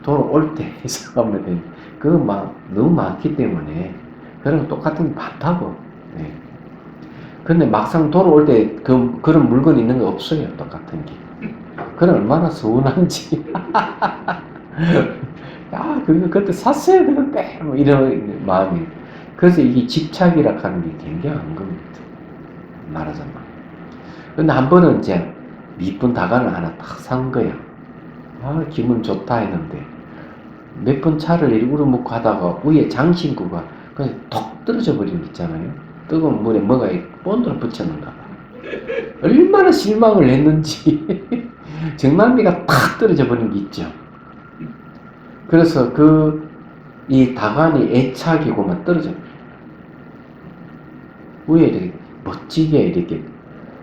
돌아올 때 생각하면 되니 그거 막 너무 많기 때문에 그런 똑같은 게 많다고. 네. 근데 막상 돌아올 때 그런 물건이 있는 게 없어요. 똑같은 게. 그건 얼마나 서운한지. 그때 샀어야 되는데 뭐 이런 마음이. 그래서 이게 집착이라 하는 게 굉장한 겁니다. 말하자면. 근데 한 번은 이제 이쁜 다관을 하나 딱 산 거야. 기분 좋다 했는데 몇 번 차를 이리 우러먹고 하다가 위에 장신구가 그냥 톡 떨어져 버린 거 있잖아요. 뜨거운 물에 뭐가 본드로 붙였는가 봐. 얼마나 실망을 했는지 정남미가 탁 떨어져 버린 게 있죠. 그래서 이 다관이 애착이고만 떨어져 위에 이렇게 멋지게 이렇게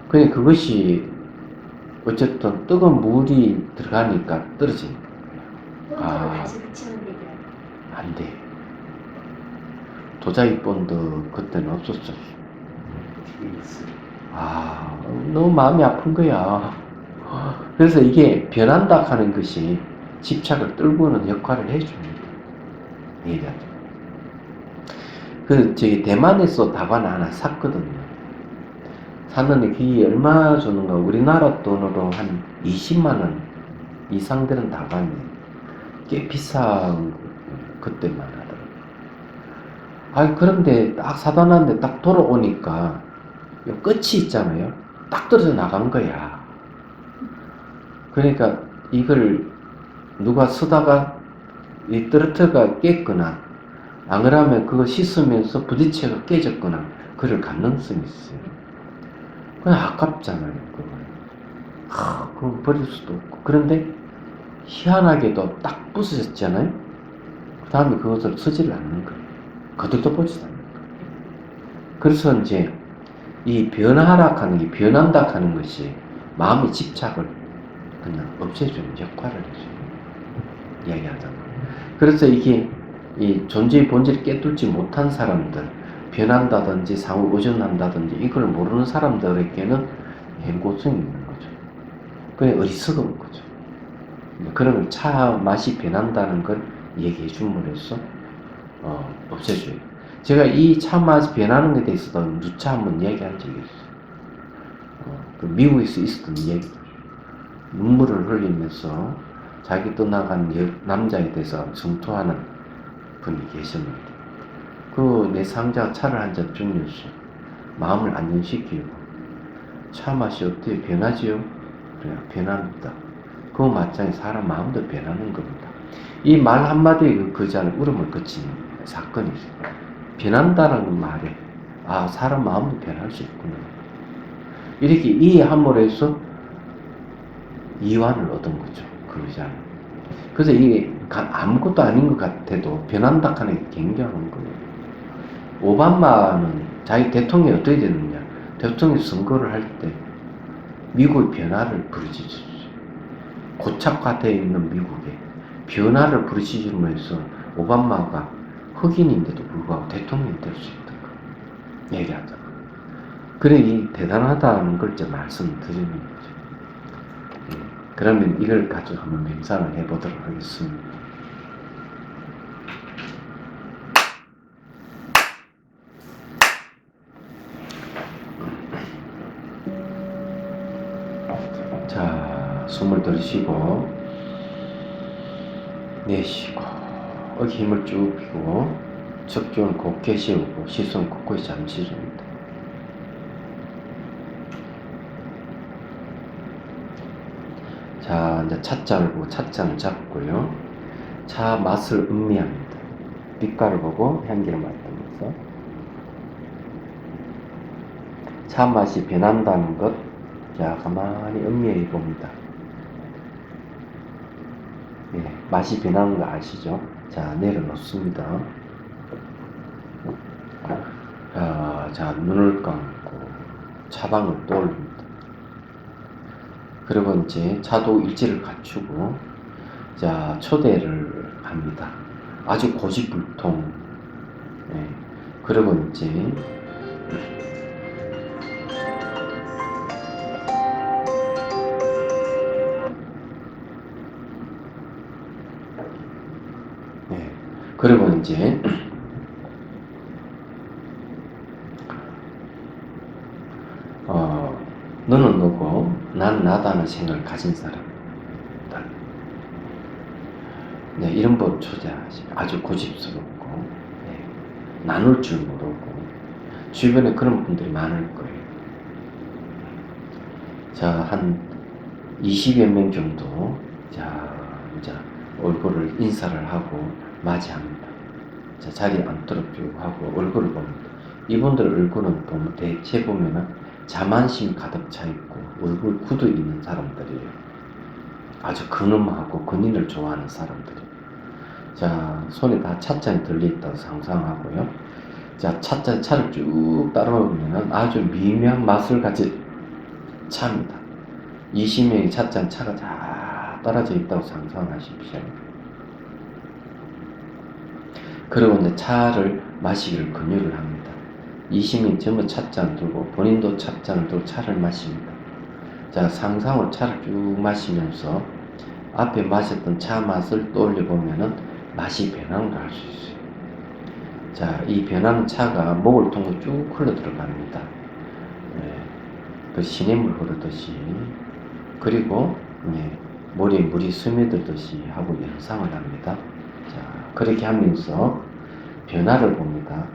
그냥 그것이 어쨌든 뜨거운 물이 들어가니까 떨어지는 거예요. 본드로 다시 붙이면 되죠. 안 돼. 도자기 본드 그때는 없었죠. 너무 마음이 아픈 거야. 그래서 이게 변한다 하는 것이 집착을 떨구는 역할을 해줍니다. 얘기하죠. 저기 대만에서 다관 하나 샀거든요. 샀는데 그게 얼마 주는가? 우리나라 돈으로 한 20만원 이상 되는 다관이 꽤 비싼 그때만 하더라고요. 그런데 딱 사다 놨는데 딱 돌아오니까 요 끝이 있잖아요. 딱 떨어져 나간 거야. 그러니까 이걸 누가 쓰다가 이 떨어뜨가 깼거나 안 그러면 그거 씻으면서 부딪혀가 깨졌거나 그럴 가능성이 있어요. 그냥 아깝잖아요. 그거 버릴 수도 없고. 그런데 희한하게도 딱 부서졌잖아요. 그 다음에 그것을 쓰지를 않는 거예요. 거들떠 보지도 않는 거예요. 그래서 이제 이 변화락하는 게 변한다 하는 것이 마음의 집착을 그냥 없애주는 역할을 해줘요. 이야기하자면. 그래서 이게 이 존재의 본질을 깨뚫지 못한 사람들, 변한다든지 상호 의존한다든지 이걸 모르는 사람들에게는 행고성이 있는 거죠. 그냥 어리석은 거죠. 그러면 차 맛이 변한다는 걸 얘기해 줌으로써 없애줘요. 제가 이 차 맛이 변하는 것에 대해서도 누차 한번 이야기한 적이 있어요. 미국에서 있었던 얘기. 눈물을 흘리면서 자기 떠나간 남자에 대해서 성토하는 분이 계셨는데 내 상자 차를 한 잔 주면서 마음을 안정시키고 차 맛이 어때요? 변하지요? 그래요. 변합니다. 그 마찬가지 사람 마음도 변하는 겁니다. 이 말 한마디에 그자는 울음을 그친 사건이죠. 변한다는 말에 사람 마음도 변할 수 있구나. 이렇게 이해함으로 해서 이완을 얻은 거죠. 그 의자는. 그래서 이게 아무것도 아닌 것 같아도 변한다 하는 게 굉장한 거예요. 오바마는 자기 대통령이 어떻게 됐느냐. 대통령 선거를 할 때 미국의 변화를 부르짖었어요. 고착화되어 있는 미국에 변화를 부르짖으면서 오바마가 흑인인데도 불구하고 대통령이 될 수 있다고 얘기하잖아. 그래, 이 대단하다는 걸 이제 말씀드리는 거죠. 그러면 이걸 가지고 한번 맹상을 해보도록 하겠습니다. 자, 숨을 들이쉬고 내쉬고 어깨 힘을 쭉 펴고 척추는 곧게 세우고 시선 곳곳이 잠시 줍니다. 자, 이제 찻잔을 보고 찻잔을 잡고요. 차 맛을 음미합니다. 빛깔을 보고 향기를 맡으면서 차 맛이 변한다는 것, 자, 가만히 음미해 봅니다. 예, 맛이 변하는 거 아시죠? 자, 내려놓습니다. 자, 눈을 감고 차방을 떠올립니다. 그리고 이제 차도 일지를 갖추고, 자, 초대를 합니다. 아주 고집불통. 예, 그리고 이제, 예, 그리고 이제, 너는 너고, 난 나다는 생각을 가진 사람. 네, 이런 법 초대하시고, 아주 고집스럽고, 네, 나눌 줄 모르고, 주변에 그런 분들이 많을 거예요. 자, 한 20여 명 정도, 자, 이제 얼굴을 인사를 하고 맞이합니다. 자, 자리에 앉도록 쭉 하고 얼굴을 봅니다. 이분들 얼굴은 보면 대체 보면은 자만심 가득 차 있고 얼굴 굳어 있는 사람들이에요. 아주 근엄하고 근인을 좋아하는 사람들이에요. 자, 손에 다 찻잔이 들려있다고 상상하고요. 자, 차를 쭉 따라오면은 아주 미묘한 맛을 가진 차입니다. 20명의 차가 다 떨어져 있다고 상상하십시오. 그리고 이제 차를 마시기를 권유를 합니다. 20명 전부 찻잔 들고 본인도 찻잔을 들고 차를 마십니다. 자, 상상으로 차를 쭉 마시면서 앞에 마셨던 차 맛을 떠올려 보면은 맛이 변하는 걸 알 수 있어요. 자, 이 변하는 차가 목을 통해 쭉 흘러 들어갑니다. 네, 그 시냇물 흐르듯이. 그리고 머리에 물이 스며들듯이 하고 연상을 합니다. 자, 그렇게 하면서 변화를 봅니다.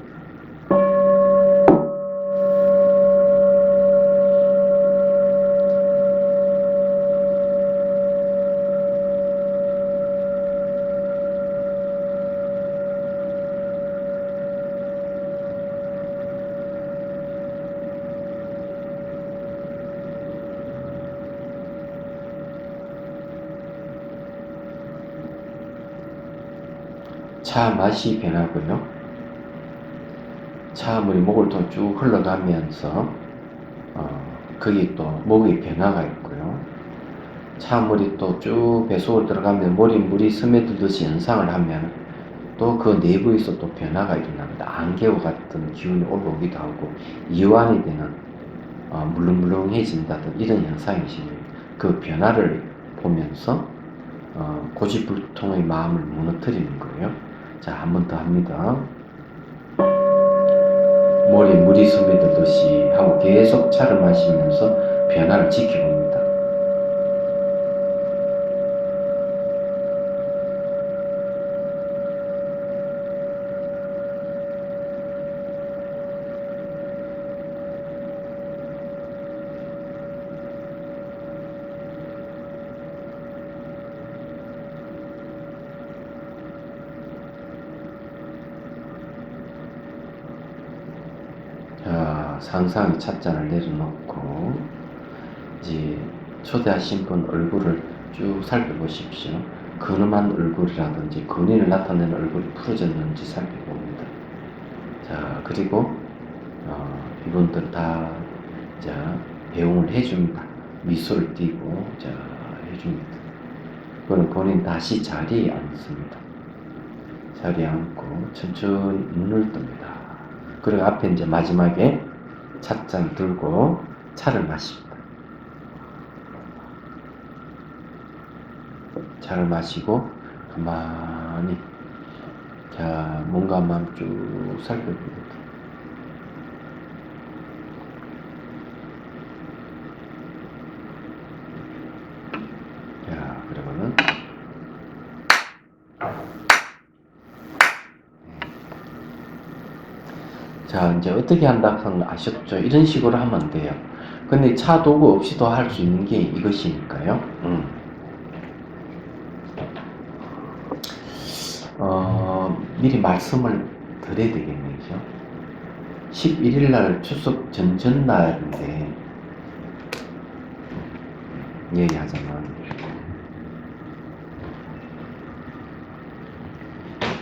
차 맛이 변하고요. 차물이 목을 통해 쭉 흘러가면서 거기 또 목의 변화가 있고요. 차물이 또 쭉 배속으로 들어가면 물이 스며들듯이 연상을 하면 또 그 내부에서 또 변화가 일어납니다. 안개와 같은 기운이 올라오기도 하고 이완이 되는 물렁물렁해진다든 이런 현상이 생깁니다. 그 변화를 보면서 고집불통의 마음을 무너뜨리는 거예요. 자, 한 번 더 합니다. 머리에 물이 스며들듯이 하고 계속 차를 마시면서 변화를 지켜봅니다. 자, 상상의 찻잔을 내려놓고 이제 초대하신 분 얼굴을 쭉 살펴보십시오. 근엄한 얼굴이라든지 근인을 나타내는 얼굴이 풀어졌는지 살펴봅니다. 자, 그리고 이분들 다 자, 배웅을 해줍니다. 미소를 띠고 자, 해줍니다. 그거는 본인 다시 자리에 앉습니다. 자리에 앉고 천천히 눈을 뜹니다. 그리고 앞에 이제 마지막에 찻잔 들고 차를 마십니다. 차를 마시고 가만히 자, 몸과 마음 쭉 살펴봅니다. 자, 그러면은 자, 이제 어떻게 한다 하는 거 아셨죠? 이런 식으로 하면 돼요. 근데 차 도구 없이도 할 수 있는 게 이것이니까요. 미리 말씀을 드려야 되겠네요. 11일 날 추석 전전날인데 얘기하자면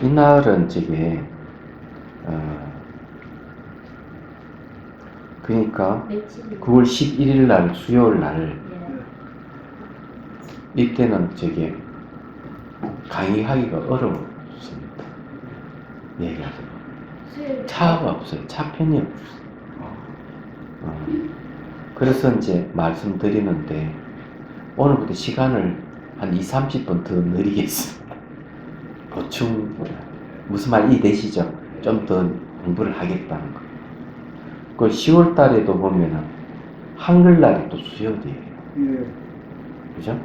이날은 저게 그러니까 며칠 9월 11일 날 수요일 날 예. 이때는 저게 강의하기가 어렵습니다. 얘기하자면 수요일 차가 없어요. 차편이 없어요. 그래서 이제 말씀드리는데 오늘부터 시간을 한 20-30분 더 늘리겠습니다. 보충 무슨 말 이해되시죠? 좀 더 공부를 하겠다는 거. 그 10월 달에도 보면은 한글날이 또 수요일이에요. 예. 그죠?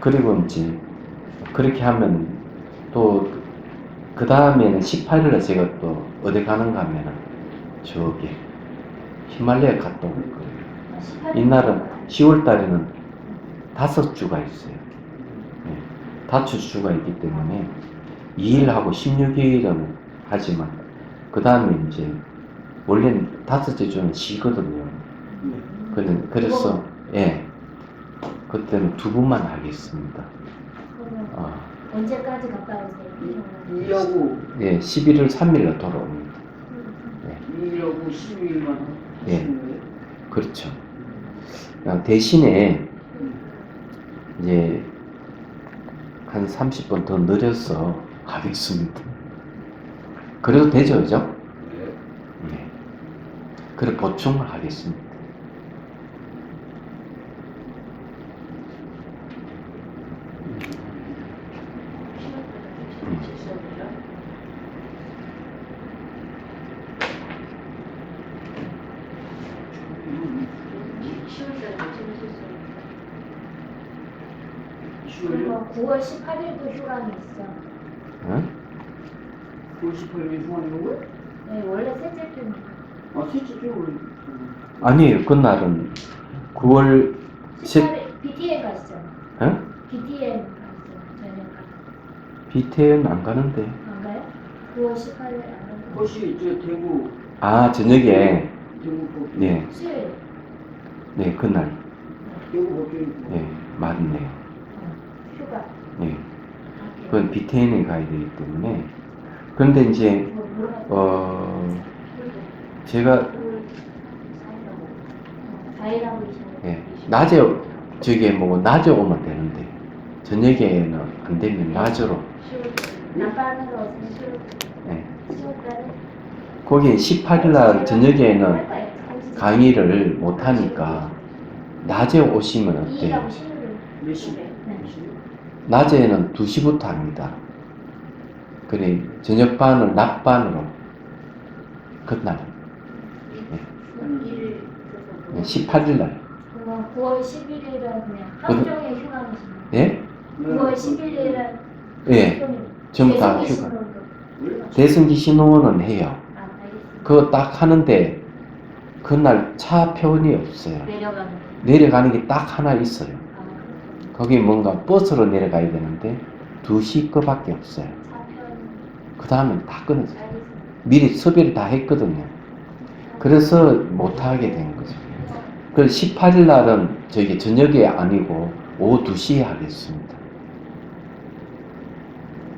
그리고 이제 그렇게 하면 또 그 다음에는 18일에 제가 또 어디 가는가 하면은 저기 히말라야 갔다 올 거예요. 이날은 10월 달에는 5주가 있어요. 5주가 있기 때문에 2일하고 16일은 하지만 그 다음에 이제 원래는 5째 주는 쉬거든요. 그래서 예 그때는 2번만 하겠습니다. 그러면 언제까지 갔다 오세요? 2하고 예 11월 3일에 돌아옵니다. 2하고 12일만 예. 하시는 거예요? 그렇죠. 대신에 이제 한 30분 더 늘려서 하겠습니다. 그래도 되죠, 그죠? 네. 그래 보충을 하겠습니다. 그리고 9월 18일도 휴강이 있어. 응? 9월 18일에 휴가하는 거예요? 네, 원래 셋째 주니까. 아, 셋째 주 아니에요. 그날은 9월 BTN 가시잖아. 응? BTN 가시잖아. 저녁 가. BTN 안 가는데. 안 가요? 9월 18일 안 가요? 혹시 저 대구 저녁에 대구 법규 네, 수요일. 네 그날 대구 법규 네 맞네요. 휴가. 네, 그건 BTN에 가야 되기 때문에 그런데 이제 제가 4일하고 예, 낮에 저게 뭐 낮에 오면 되는데 저녁에는 안 되면 낮으로. 남반으로 오세요. 네. 10월달에. 거기 18일날 저녁에는 강의를 못 하니까 낮에 오시면 어때요? 2일하고 16일. 몇 시? 네. 낮에는 2시부터 합니다. 그래 저녁반을 낮반으로 그날 18일날. 그럼 9월 11일은 그냥 하루 종일 휴강이시나요? 예? 9월 11일은 예. 전부 다 휴가. 대승기 신호는 해요. 알겠습니다. 그거 딱 하는데 그날 차 편이 없어요. 내려가는 거. 내려가는 게 딱 하나 있어요. 그렇군요. 거기 뭔가 버스로 내려가야 되는데 2시 거밖에 없어요. 차편. 그 다음엔 다 끊어져요. 알겠습니다. 미리 섭외를 다 했거든요. 그래서 못하게 된 거죠. 그 18일 날은 저기 저녁에 아니고 오후 2시에 하겠습니다.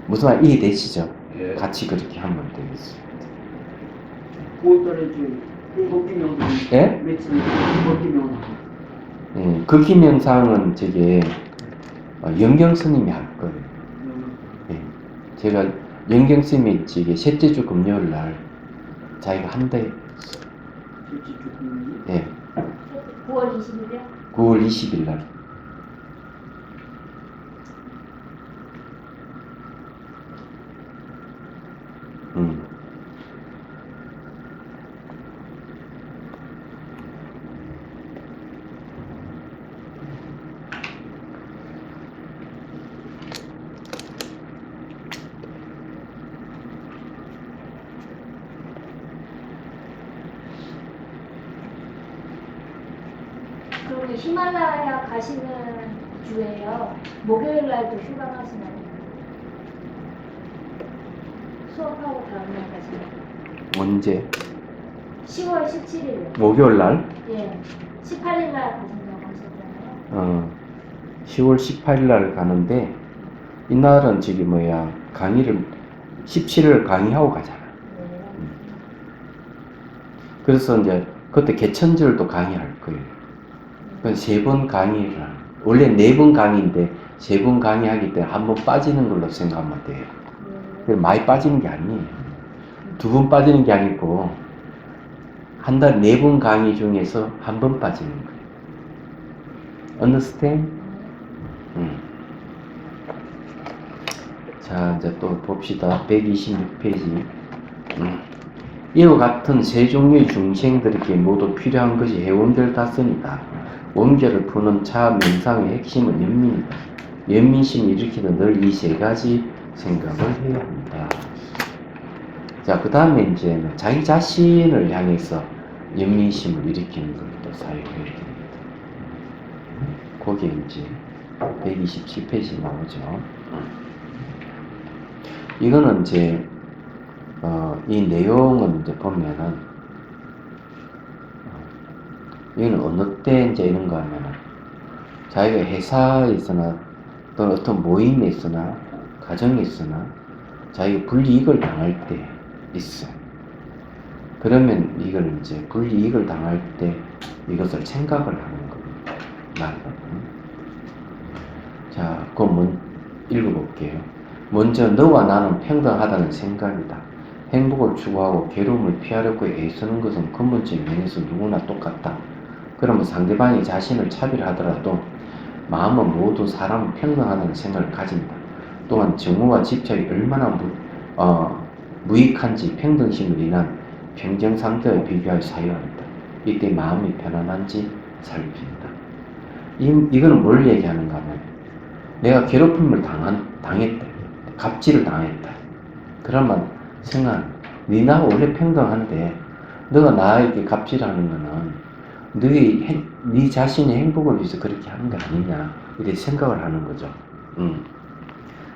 무슨 말 이해되시죠? 예. 같이 그렇게 하면 되겠습니다. 9월달에 지금 걷기 명상. 예? 며칠 걷기 명상. 극기 명상은 저게 영경 스님이 할 거예요. 예. 제가 영경 스님이 저게 셋째 주 금요일 날 자기가 한대. 실제 조금 예. 9월 20일이요? 9월 20일 날. 그러면 히말라야 가시는 주에요. 목요일 날도 휴가 가시나요? 수업하고 다음날 가시나요? 언제? 10월 17일이요. 목요일 날? 예. 18일 날 가신다고 하셨잖아요. 10월 18일 날 가는데 이날은 저기 뭐야 강의를 17일 강의하고 가잖아. 네. 그래서 이제 그때 개천절도 강의할 거예요. 그 3번 강의를 원래 4번 강의인데 3번 강의하기 때문에 한 번 빠지는 걸로 생각하면 돼요. 네. 많이 빠지는 게 아니에요. 2번 빠지는 게 아니고 한 달 4번 강의 중에서 한 번 빠지는 거예요. Understand? 자, 이제 또 봅시다. 126페이지. 이와 같은 세 종류의 중생들에게 모두 필요한 것이 해운될 다스니다. 원결을 푸는 차 명상의 핵심은 연민이다. 연민심을 일으키는 늘 이 세 가지 생각을 해야 합니다. 자, 그 다음에 이제 자기 자신을 향해서 연민심을 일으키는 걸 또 사용해야 됩니다. 거기에 이제 127페이지 나오죠. 이거는 이제 이 내용은 이제 보면은 이거는 어느 때 이제 이런가 하면은 자기가 회사에 있으나 또는 어떤 모임에 있으나 가정에 있으나 자기가 불이익을 당할 때 있어요. 그러면 이걸 이제 불이익을 당할 때 이것을 생각을 하는 겁니다. 자, 그럼 읽어볼게요. 먼저 너와 나는 평등하다는 생각이다. 행복을 추구하고 괴로움을 피하려고 애쓰는 것은 근본적인 면에서 누구나 똑같다. 그러면 상대방이 자신을 차별하더라도 마음은 모두 사람은 평등하다는 생각을 가진다. 또한 정오와 집착이 얼마나 무익한지 평등심을 인한 평정 상태와 비교할 사유한다. 이때 마음이 편안한지 살핀다. 이거는 뭘 얘기하는가 하면 내가 괴롭힘을 당했다. 갑질을 당했다. 그러면 생각, 나 원래 평등한데 너가 나에게 갑질하는 거는 네 자신의 행복을 위해서 그렇게 하는 거 아니냐 이렇게 생각을 하는 거죠.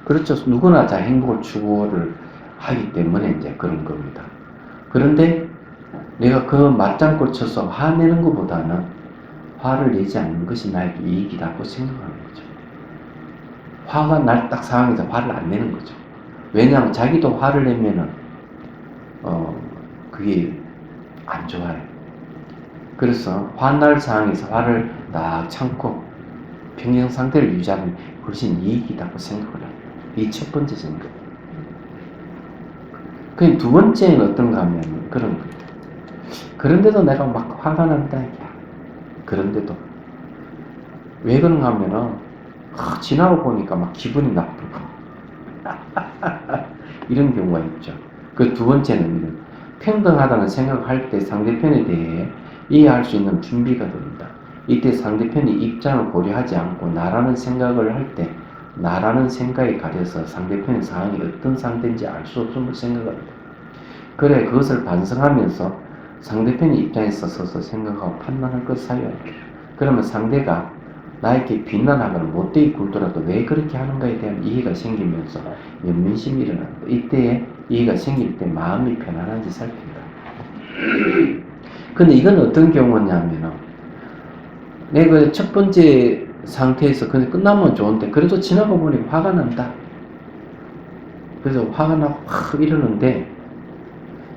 그렇죠. 누구나 자 행복을 추구를 하기 때문에 이제 그런 겁니다. 그런데 내가 그 맞장구 쳐서 화내는 것보다는 화를 내지 않는 것이 나에게 이익이라고 생각하는 거죠. 화가 날 딱 상황에서 화를 안 내는 거죠. 왜냐하면 자기도 화를 내면은 그게 안 좋아요. 그래서 화날 상황에서 화를 딱 참고 평정 상태를 유지하면 훨씬 이익이라고 생각을 합니다. 이 첫 번째 생각. 그 두 번째는 어떤가 하면 그런 거예요. 그런데도 내가 막 화가 난다. 그런데도 왜 그런가 하면은 지나고 보니까 막 기분이 나쁘고 이런 경우가 있죠. 그 두 번째는 평등하다는 생각을 할 때 상대편에 대해 이해할 수 있는 준비가 됩니다. 이때 상대편이 입장을 고려하지 않고 나라는 생각을 할 때 나라는 생각에 가려서 상대편의 상황이 어떤 상태인지 알 수 없음을 생각합니다. 그래 그것을 반성하면서 상대편의 입장에 서서 생각하고 판단할 것을 사유합니다. 그러면 상대가 나에게 비난하거나 못되게 굴더라도 왜 그렇게 하는가에 대한 이해가 생기면서 연민심이 일어납니다. 이때에 이해가 생길 때 마음이 편안한지 살핀다. 근데 이건 어떤 경우냐면은 내가 첫 번째 상태에서 근데 끝나면 좋은데 그래도 지나가 보니 화가 난다. 그래서 화가 나고 확 이러는데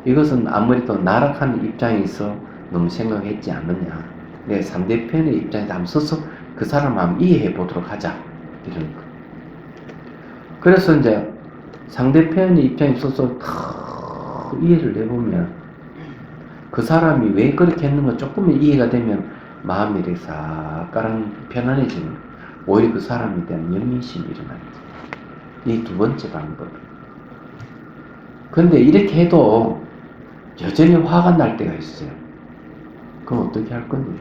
이것은 아무래도 나락하는 입장에서 너무 생각했지 않느냐. 내 상대편의 입장에서 한번 서서 그 사람 한번 이해해 보도록 하자. 이런 거. 그래서 이제 상대편의 입장에 있어서 탁 이해를 해보면 그 사람이 왜 그렇게 했는가 조금은 이해가 되면 마음이 이렇게 싹 편안해지는 거예요. 오히려 그 사람에 대한 연민심이 일어나죠. 이 두 번째 방법. 근데 이렇게 해도 여전히 화가 날 때가 있어요. 그럼 어떻게 할 건지.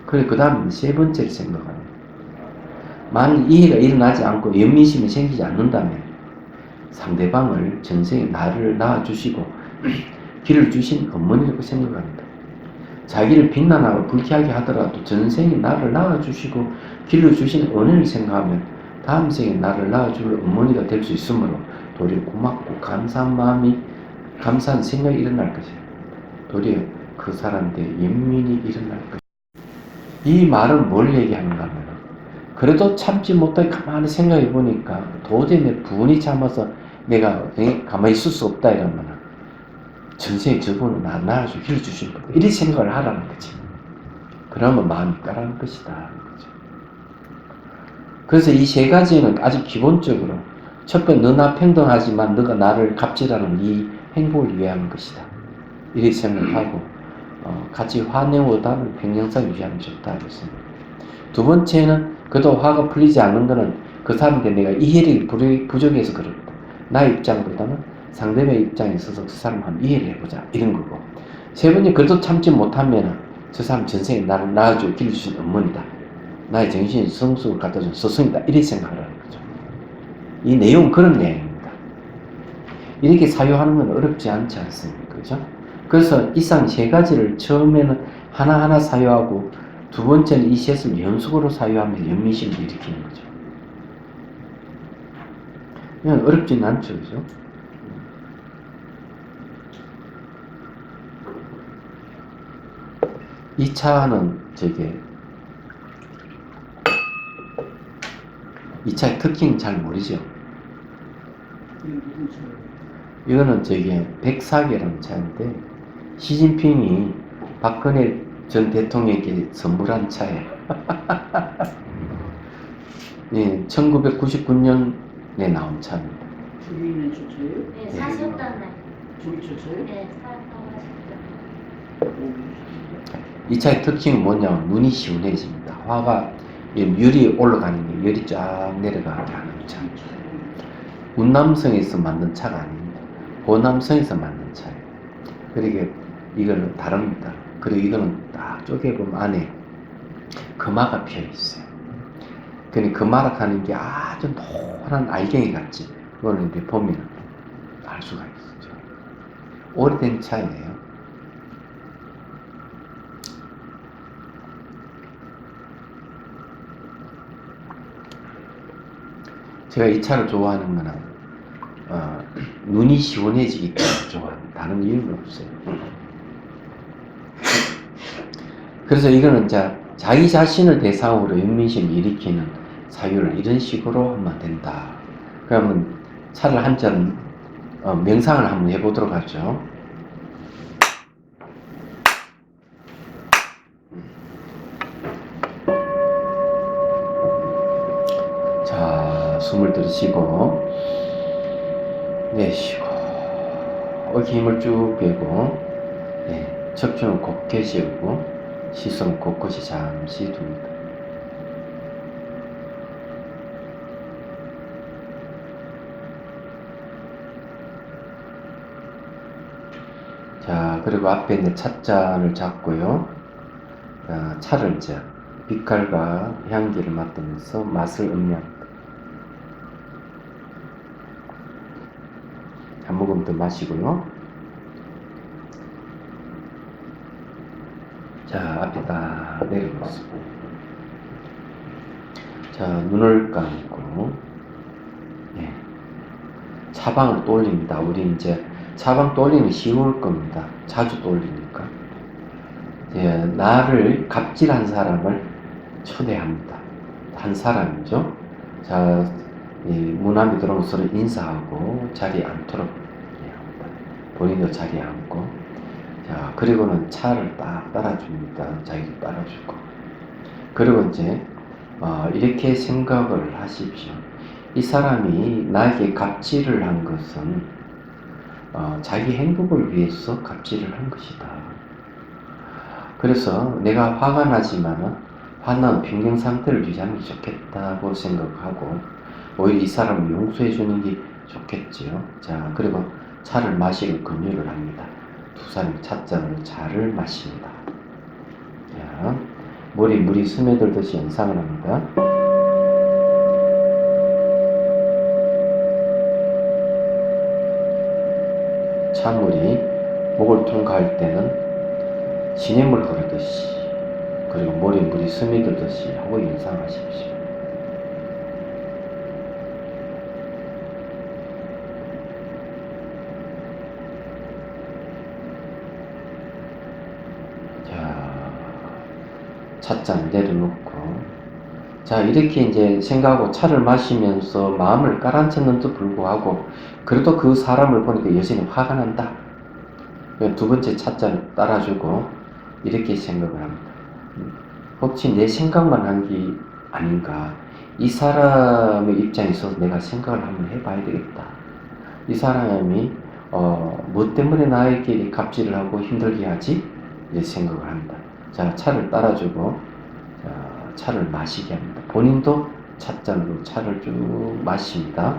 그래, 그 다음 세 번째를 생각하는 만일 이해가 일어나지 않고 연민심이 생기지 않는다면 상대방을 전생에 나를 낳아주시고 길을 주신 어머니라고 생각합니다. 자기를 비난하고 불쾌하게 하더라도 전생에 나를 낳아주시고 길을 주신 은혜를 생각하면 다음 생에 나를 낳아줄 어머니가 될 수 있으므로 도리어 고맙고 감사한 마음이 감사한 생각이 일어날 것이에요. 도리어 그 사람한테 연민이 일어날 것이에요. 이 말은 뭘 얘기하는가 하면 그래도 참지 못하게 가만히 생각해 보니까 도저히 내 분이 참아서 내가 가만히 있을 수 없다 이러면 전생에 저분은 나 낳아주고 길을 주신 거다. 이런 생각을 하라는 거지. 그러면 마음이 까라는 것이다. 그래서 이 세 가지는 아주 기본적으로 첫 번째, 너나 평등하지만 너가 나를 갑질하는 이 행복을 위한 것이다. 이렇게 생각하고 같이 화내보다는 평등성 유지하는 게 좋다. 그렇습니다. 두 번째는 그도 화가 풀리지 않는 것은 그 사람한테 내가 이해력이 부족해서 그렇다. 나의 입장보다는 상대방의 입장에 있어서 그 사람 한번 이해를 해보자. 이런 거고. 세 번째, 그래도 참지 못하면 저 사람 전생에 나를 낳아주고 길러주신 어머니다. 나의 정신이 성숙을 갖다준 스승이다. 이렇게 생각을 하는 거죠. 이 내용은 그런 내용입니다. 이렇게 사유하는 건 어렵지 않지 않습니까? 그죠? 그래서 이상 세 가지를 처음에는 하나하나 사유하고 두 번째는 이 셋을 연속으로 사유하면 연민심을 일으키는 거죠. 그냥 어렵진 않죠. 그죠? 이 차는 이 차의 특징 잘 모르죠? 이거는 백사계라는 차인데 시진핑이 박근혜 전 대통령에게 선물한 차예요. 예, 1999년에 나온 차입니다. 저기 있는 저 차예요? 네, 사셨던 날. 저기 저 차예요? 네, 사셨던 이 차의 특징은 뭐냐면 눈이 시원해집니다. 화가 열이 올라가는 게 열이 쫙 내려가게 하는 차. 운남성에서 만든 차가 아닙니다. 호남성에서 만든 차예요. 그러니까 이거는 다릅니다. 그리고 이거는 딱 쪼개보면 안에 금화가 피어 있어요. 그러니까 금화라 하는 게 아주 노란 알갱이 같지. 그거는 이렇게 보면 알 수가 있죠. 오래된 차예요. 제가 이 차를 좋아하는 거는 눈이 시원해지기 때문에 좋아합니다. 다른 이유는 없어요. 그래서 이거는 자기 자신을 대상으로 연민심을 일으키는 사유를 이런 식으로 하면 된다. 그러면 차를 한 잔 명상을 한번 해보도록 하죠. 자, 숨을 들이쉬고 내쉬고 이렇게 힘을 쭉 빼고 척추는 곧게 세우고 시선 곳곳이 잠시 둡니다. 자, 그리고 앞에 있는 찻잔을 잡고요. 차를 이제 빛깔과 향기를 맡으면서 맛을 음미합니다. 한 모금 더 마시고요. 자, 앞에 딱 내려놓습니다. 자, 눈을 감고 차방을 또 올립니다. 우리 이제 차방 떠올리면 쉬울 겁니다. 자주 떠올리니까. 나를 갑질한 사람을 초대합니다. 한 사람이죠. 자, 문 안에 들어오면 서로 인사하고 자리에 앉도록 합니다. 본인도 자리에 앉고. 자, 그리고는 차를 딱 따라줍니다. 자기도 따라주고. 그리고 이제, 이렇게 생각을 하십시오. 이 사람이 나에게 갑질을 한 것은, 자기 행복을 위해서 갑질을 한 것이다. 그래서 내가 화가 나지만은, 화난 평정 상태를 유지하는 게 좋겠다고 생각하고, 오히려 이 사람을 용서해 주는 게 좋겠지요. 자, 그리고 차를 마시길 권유를 합니다. 두 사람이 찻잔으로 차를 마십니다. 자, 머리 물이 스며들듯이 연상을 합니다. 찬물이 목을 통과할 때는 시냇물 흐르듯이, 그리고 머리 물이 스며들듯이 하고 연상하십시오. 찻잔 내려놓고, 자, 이렇게 이제 생각하고 차를 마시면서 마음을 가라앉혔는데도 불구하고, 그래도 그 사람을 보니까 여전히 화가 난다. 두 번째 찻잔을 따라주고, 이렇게 생각을 합니다. 혹시 내 생각만 한 게 아닌가? 이 사람의 입장에 있어서 내가 생각을 한번 해봐야 되겠다. 이 사람이, 뭐 때문에 나에게 갑질을 하고 힘들게 하지? 이제 생각을 합니다. 자, 차를 따라주고, 자, 차를 마시게 합니다. 본인도 찻잔으로 차를 쭉 마십니다.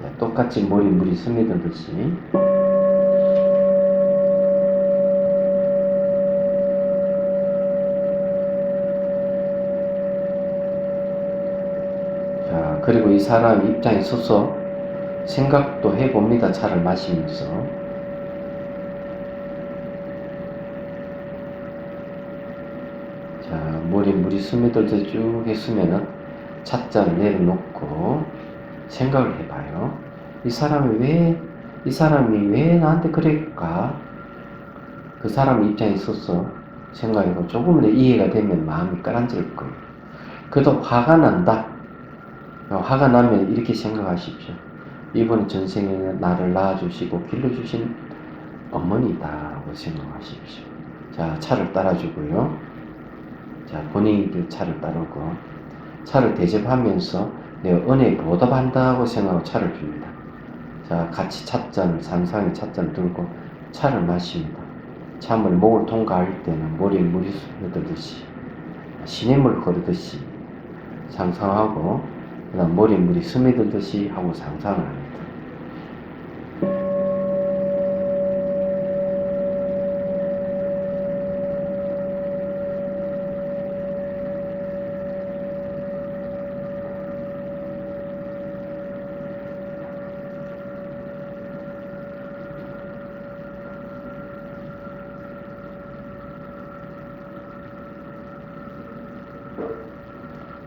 자, 똑같이 머리 물이 스며들듯이. 자, 그리고 이 사람 입장에 서서 생각도 해봅니다. 차를 마시면서. 자, 머리 물이 스며들듯 쭉 했으면은 찻잔을 내려놓고 생각을 해봐요. 이 사람이 왜 나한테 그럴까? 그 사람 입장에 있어서 생각해보고 조금이라도 이해가 되면 마음이 가라앉을 거예요. 그래도 화가 난다. 화가 나면 이렇게 생각하십시오. 이분은 전생에 나를 낳아주시고 길러주신 어머니다라고 생각하십시오. 자, 차를 따라주고요. 자, 본인이 차를 따르고, 차를 대접하면서 내가 은혜에 보답한다고 생각하고 차를 줍니다. 자, 같이 찻잔을, 상상의 찻잔을 들고 차를 마십니다. 찬물이 목을 통과할 때는 머리에 물이 스며들듯이, 시냇물 흐르듯이 상상하고, 그 다음 머리에 물이 스며들듯이 하고 상상을 합니다.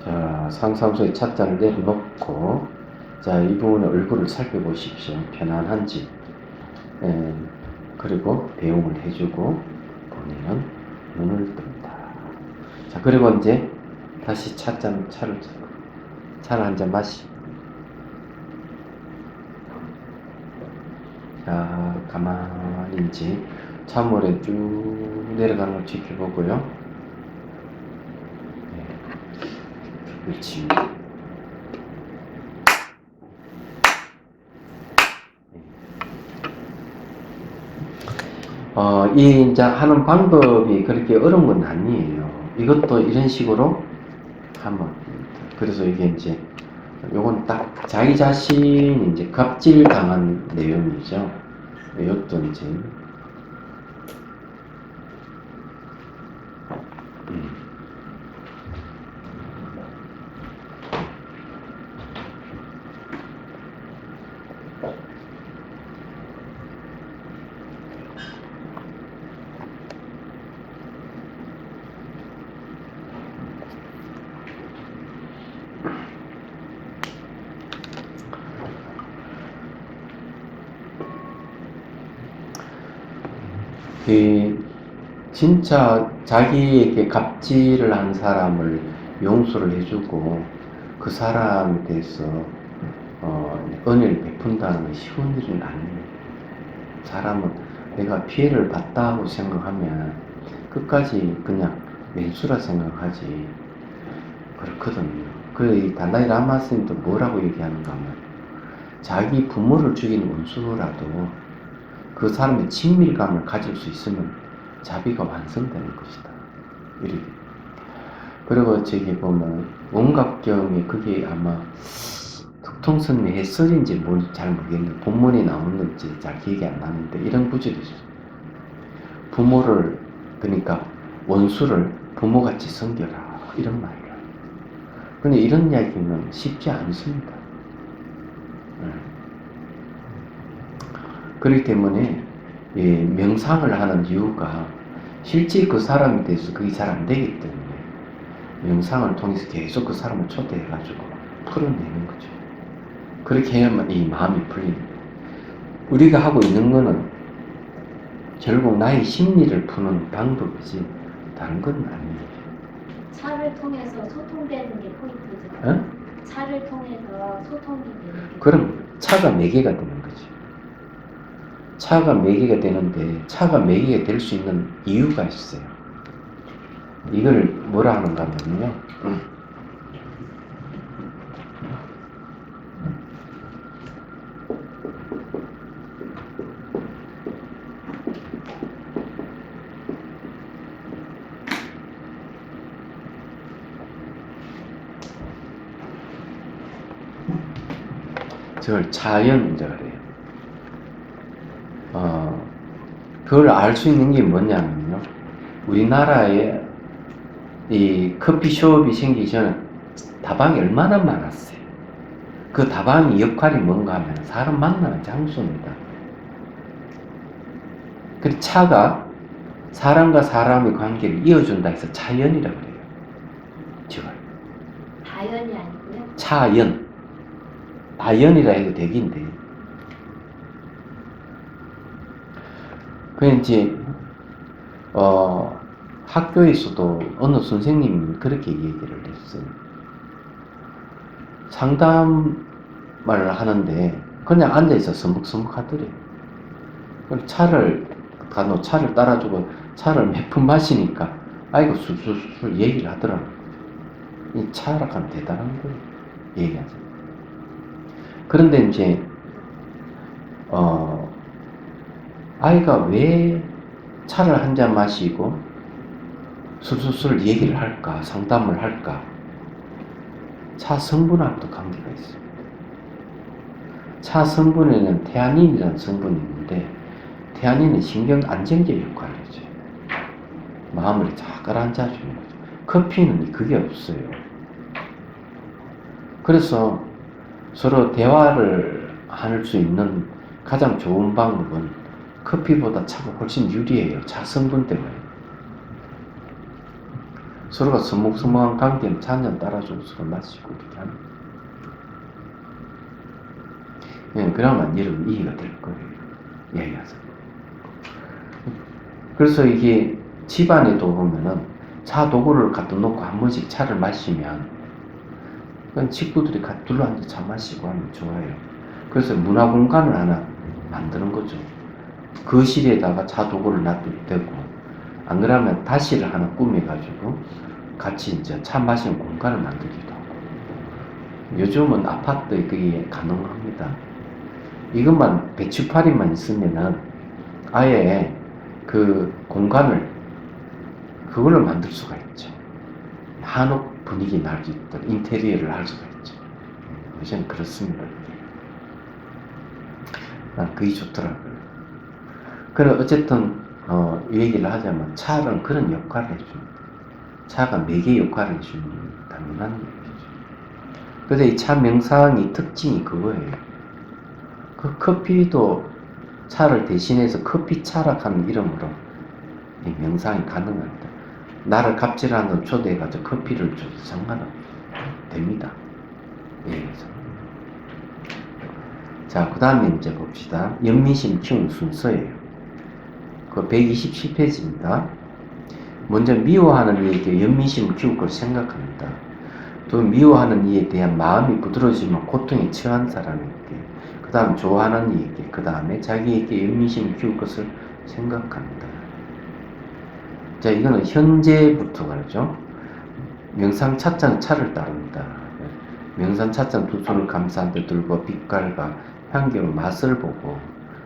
자, 상상 속에 찻잔을 내려놓고, 자, 이 부분의 얼굴을 살펴보십시오. 편안한지. 그리고 배웅을 해주고, 본인은 눈을 뜬다. 자, 그리고 이제 다시 차를 한 잔 마시. 자, 가만히 이제 찬물에 쭉 내려가는 걸 지켜보고요. 그렇지. 이 이제 하는 방법이 그렇게 어려운 건 아니에요. 이것도 이런 식으로 하면, 그래서 이게 이제 요건 딱 자기 자신이 이제 갑질 당한 내용이죠. 이것도 이제 그 진짜 자기에게 갑질을 한 사람을 용서를 해주고 그 사람에 대해서 은혜를 베푼다는 건 쉬운 일은 아니에요. 사람은 내가 피해를 봤다고 생각하면 끝까지 그냥 맹수라 생각하지. 그렇거든요. 그 달라이 라마 스님도 뭐라고 얘기하는가 하면 자기 부모를 죽인 원수라도 그 사람의 친밀감을 가질 수 있으면 자비가 완성되는 것이다. 이렇게. 그리고 저기 보면 원각경에 그게 아마 덕통스님의 해설인지 뭔지 잘 모르겠는데 본문이 나오는지 잘 기억이 안 나는데 이런 구절이 있어요. 부모를 그러니까 원수를 부모같이 섬겨라 이런 말이에요. 근데 이런 이야기는 쉽지 않습니다. 그렇기 때문에 명상을 하는 이유가 실제 그 사람에 대해서 그게 잘 안 되기 때문에 명상을 통해서 계속 그 사람을 초대해가지고 풀어내는 거죠. 그렇게 해야만 이 마음이 풀립니다. 우리가 하고 있는 거는 결국 나의 심리를 푸는 방법이지 다른 건 아니에요. 차를 통해서 소통되는 게 포인트죠. 어? 차를 통해서 소통이 되는 게. 그럼 차가 매개가 되는 거지. 차가 매개가 되는데 차가 매개가 될 수 있는 이유가 있어요. 이걸 뭐라 하는가 하면요. 저걸 자연이라고 그래요. 그걸 알 수 있는 게 뭐냐면요. 우리나라에 이 커피숍이 생기기 전에 다방이 얼마나 많았어요. 그 다방의 역할이 뭔가 하면 사람 만나는 장소입니다. 그 차가 사람과 사람의 관계를 이어준다 해서 차연이라고 그래요. 저걸. 다연이 아니고요. 차연. 다연이라 해도 되긴데. 그 이제 학교에서도 어느 선생님이 그렇게 얘기를 했어요. 상담을 하는데 그냥 앉아있어 서먹서먹 하더래요. 차를 따라주고 차를 몇 푼 마시니까 아이고 술술술 얘기를 하더라고요. 이 차라고 하면 대단한 거예요. 얘기하죠. 그런데 이제 아이가 왜 차를 한 잔 마시고 술술술 얘기를 할까, 상담을 할까? 차 성분하고도 관계가 있습니다. 차 성분에는 테아닌이라는 성분이 있는데 테아닌은 신경 안정제 역할을 해줘요. 마음을 쫙 가라앉아주는 거죠. 커피는 그게 없어요. 그래서 서로 대화를 할 수 있는 가장 좋은 방법은 커피보다 차가 훨씬 유리해요. 차 성분 때문에. 서로가 서먹서먹한 관계는 차 한 잔 따라주고 서로 마시고 이렇게 합니다. 그나마 여러분 이해가 될 거예요. 얘기하세요. 그래서 이게 집안에도 보면은 차 도구를 갖다 놓고 한 번씩 차를 마시면 친구들이 같이 둘러앉아 차 마시고 하면 좋아요. 그래서 문화 공간을 하나 만드는 거죠. 거실에다가 차 도구를 놔두도 되고, 안 그러면 다시를 하나 꾸며가지고 같이 이제 차 마시는 공간을 만들기도 하고. 요즘은 아파트에 그게 가능합니다. 이것만 배추파리만 있으면은 아예 그 공간을 그걸로 만들 수가 있죠. 한옥 분위기 날 수 있도록 인테리어를 할 수가 있죠. 요새는 그렇습니다. 난 그게 좋더라고요. 그래 어쨌든 이 얘기를 하자면 차는 그런 역할을 해줍니다. 차가 매개 역할을 해주는 당연한 얘기죠. 그래서 이 차 명상의 특징이 그거예요. 그 커피도 차를 대신해서 커피 차락하는 이름으로 이 명상이 가능합니다. 나를 갑질하는 초대해가지고 커피를 줘도 상관없어요. 됩니다. 예. 자, 그 다음에 이제 봅시다. 연민심 키우는 순서예요. 그 127페이지입니다. 먼저 미워하는 이에게 연민심을 키울 걸 생각합니다. 또 미워하는 이에 대한 마음이 부드러워지면 고통에 처한 사람에게, 그 다음 좋아하는 이에게, 그 다음에 자기에게 연민심을 키울 것을 생각합니다. 자, 이거는 현재부터 가죠. 명상 찻잔 차를 따릅니다. 명상 찻잔 두 손을 감싼 데 들고 빛깔과 향기와 맛을 보고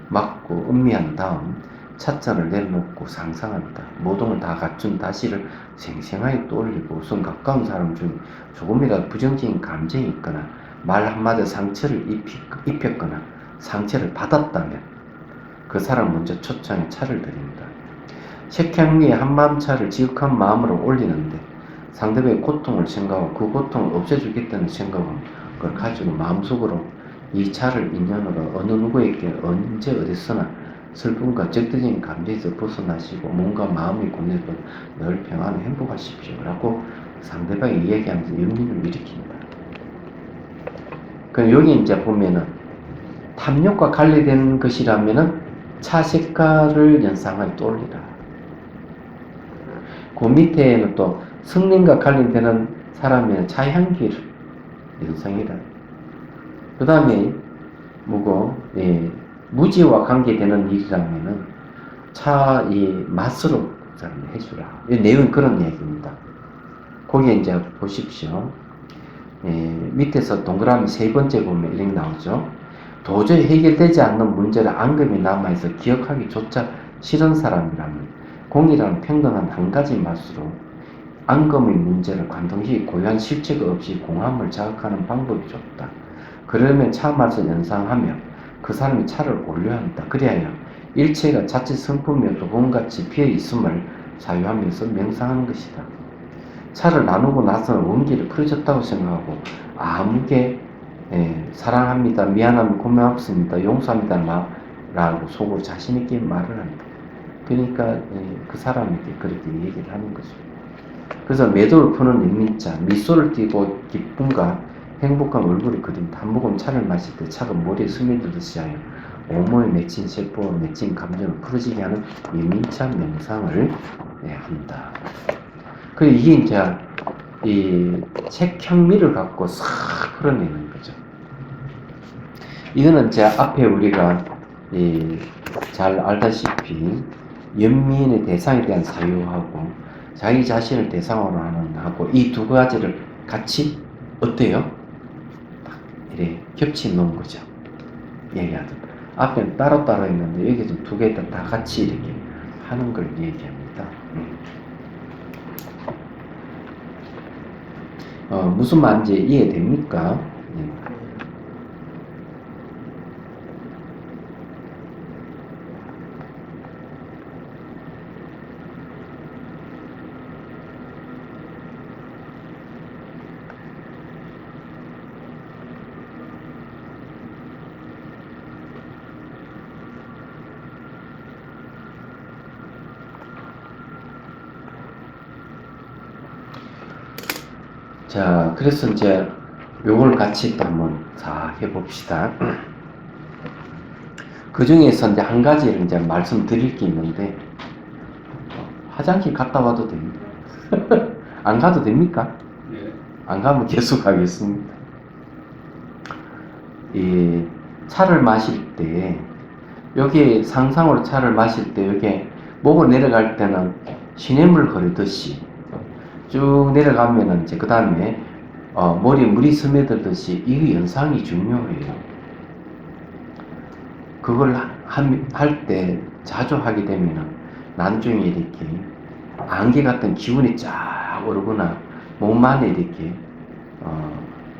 맡고 음미한 다음 찻잔을 내려놓고 상상합니다. 모동을 다 갖춘 다시를 생생하게 떠올리고 우선 가까운 사람 중 조금이라도 부정적인 감정이 있거나 말 한마디에 상처를 입혔거나 상처를 받았다면 그 사람 먼저 초청에 차를 드립니다. 색향 위에 한마음 차를 지극한 마음으로 올리는데 상대방의 고통을 생각하고 그 고통을 없애주겠다는 생각을 가지고 마음속으로 이 차를 인연으로 어느 누구에게 언제 어디서나 슬픔과 적대적인 감정에서 벗어나시고 몸과 마음이 고뇌도 늘 평안히 행복하십시오 라고 상대방이 이야기하면서 연민을 일으킵니다. 그럼 여기 이제 보면은 탐욕과 관련된 것이라면은 차 색깔을 연상하여 떠올리라. 그 밑에는 또 성령과 관련되는 사람의 차 향기를 연상이라. 그 다음에 뭐고 무지와 관계되는 일이라면은 차의 맛으로 해주라. 이 내용은 그런 얘기입니다. 거기에 이제 보십시오. 밑에서 동그라미 세 번째 보면 이렇게 나오죠. 도저히 해결되지 않는 문제를 앙금이 남아있어 기억하기조차 싫은 사람이라면 공이라는 평등한 한 가지 맛으로 앙금의 문제를 관동시 고유한 실체가 없이 공함을 자극하는 방법이 좋다. 그러면 차 맛을 연상하며 그 사람이 차를 올려합니다. 그리하여 일체가 자칫 성품이어 도금같이 비어 있음을 사유하면서 명상하는 것이다. 차를 나누고 나서는 원기를 풀어졌다고 생각하고 아무게 사랑합니다, 미안합니다, 고맙습니다, 용서합니다 라고 속으로 자신있게 말을 합니다. 그러니까 그 사람에게 그렇게 얘기를 하는 거죠. 그래서 매도를 푸는 연민자, 미소를 띠고 기쁨과 행복한 얼굴을 그린다. 한 모금 차를 마실 때 차가 머리에 스며들듯이 하여 온몸에 맺힌 세포와 맺힌 감정을 풀어지게 하는 연민차 명상을 한다. 그리고 이게 이제 이 색향미를 갖고 싹 풀어내는 거죠. 이거는 이제 앞에 우리가 잘 알다시피 연민의 대상에 대한 사유하고 자기 자신을 대상으로 하고 이 두 가지를 같이 어때요? 이렇게 겹쳐 놓은 거죠. 얘기하듯 앞에는 따로따로 있는데 여기 좀 두 개 다 같이 이렇게 하는 걸 얘기합니다. 무슨 말인지 이해됩니까? 자, 그래서 이제 요걸 같이 또 한번 다 해봅시다. 그 중에서 이제 한 가지를 이제 말씀드릴 게 있는데, 화장실 갔다 와도 됩니다. 안 가도 됩니까? 네. 안 가면 계속 가겠습니다. 이 차를 마실 때, 여기 상상으로 차를 마실 때, 여기 목을 내려갈 때는 시냇물 흐르듯이 쭉 내려가면은 이제 그 다음에 머리에 물이 스며들듯이 이 연상이 중요해요. 그걸 할 때 자주 하게 되면은 나중에 이렇게 안개 같은 기운이 쫙 오르거나 몸 안에 이렇게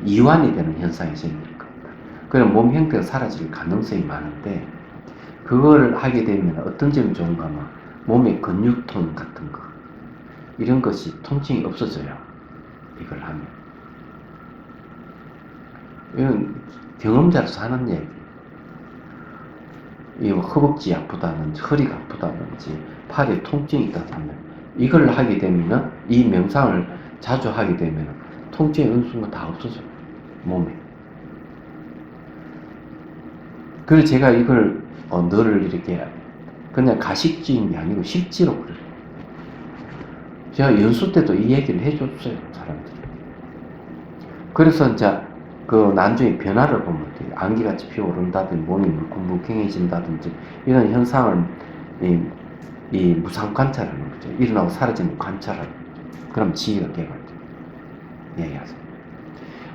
이완이 되는 현상이 생길 겁니다. 그럼 몸 형태가 사라질 가능성이 많은데 그걸 하게 되면 어떤 점이 좋은가 하면 몸의 근육통 같은 거 이런 것이 통증이 없어져요. 이걸 하면. 이건 경험자로서 하는 얘기. 이 허벅지 아프다든지 허리가 아프다든지 팔에 통증이 있다면 이걸 하게 되면 이 명상을 자주 하게 되면 통증이 어느 순간 다 없어져요. 몸에. 그래서 제가 이걸 늘 이렇게 그냥 가식적인 게 아니고 실제로 그래요. 제가 연수 때도 이 얘기를 해줬어요, 사람들이. 그래서 이제 그 나중에 변화를 보면 돼요. 안개같이 피어오른다든지 몸이 물컹물컹해진다든지 이런 현상을 이 무상 관찰하는 거죠. 일어나고 사라지는 관찰하는. 그럼 지혜가 개발돼요. 얘기하세요.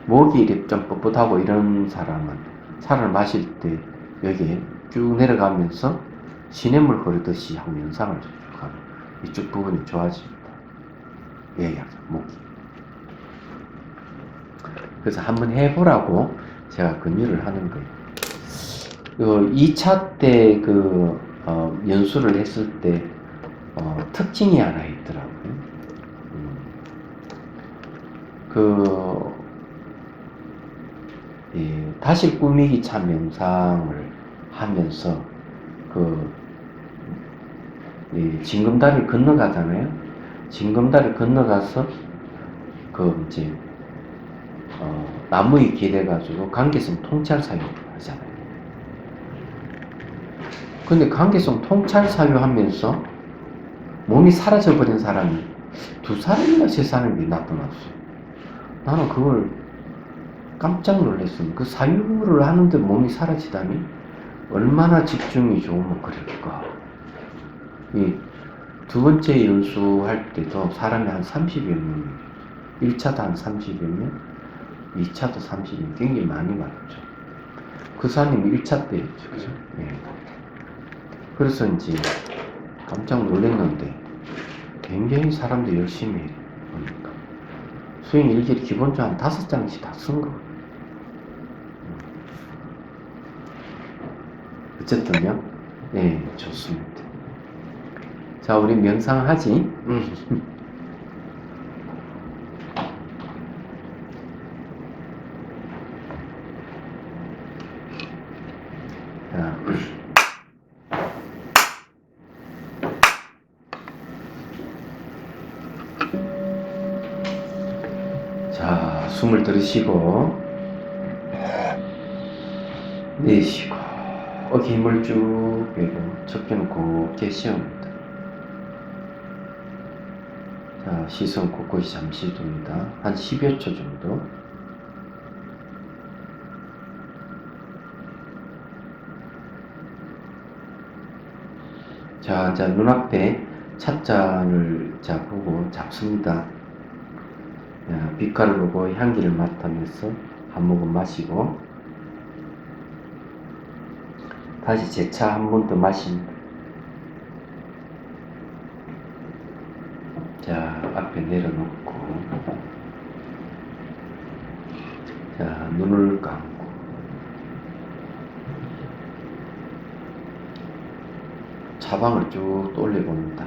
목이 이렇게 좀 뻣뻣하고 이런 사람은 차를 마실 때 여기에 쭉 내려가면서 시냇물 흐르듯이 하고 연상을 쭉 하고 이쪽 부분이 좋아집니다. 얘기하죠. 목이. 그래서 한번 해보라고 제가 권유를 하는 거예요. 2차 때 연수를 했을 때 특징이 하나 있더라고요. 다시 꾸미기 참 명상을 하면서 징검다리를 건너가잖아요. 징검다리를 건너가서 이제 나무에 기대가지고 관계성 통찰 사유를 하잖아요. 근데 관계성 통찰 사유하면서 몸이 사라져버린 사람이 2사람인가 3사람이 나타났어요. 나는 그걸 깜짝 놀랐습니다. 그 사유를 하는데 몸이 사라지다니 얼마나 집중이 좋으면 그럴까. 이 두 번째 연수할 때도 사람이 한 30여 명, 1차도 한 30여 명, 2차도 30명, 굉장히 많이 왔죠. 그 사람이 1차 때였죠. 그죠? 네. 그래서 이제 깜짝 놀랐는데 굉장히 사람들이 열심히 해요. 그러니까. 수행 일기를 기본적으로 한 5장씩 다 쓴 거. 어쨌든요. 네, 좋습니다. 자, 우리 명상하지? 자, 숨을 들이쉬고 내쉬고 어깨 힘을 쭉 빼고 척추는 곱게 세웁니다. 자, 시선 곳곳이 잠시 둡니다. 한 10여 초 정도. 자, 이제 눈앞에 찻잔을 보고 잡습니다. 자, 빛깔을 보고 향기를 맡으면서 한 모금 마시고 다시 제 차 한 번 더 마십니다. 자, 앞에 내려놓고 자, 눈을 감고 차방을 쭉 돌려봅니다.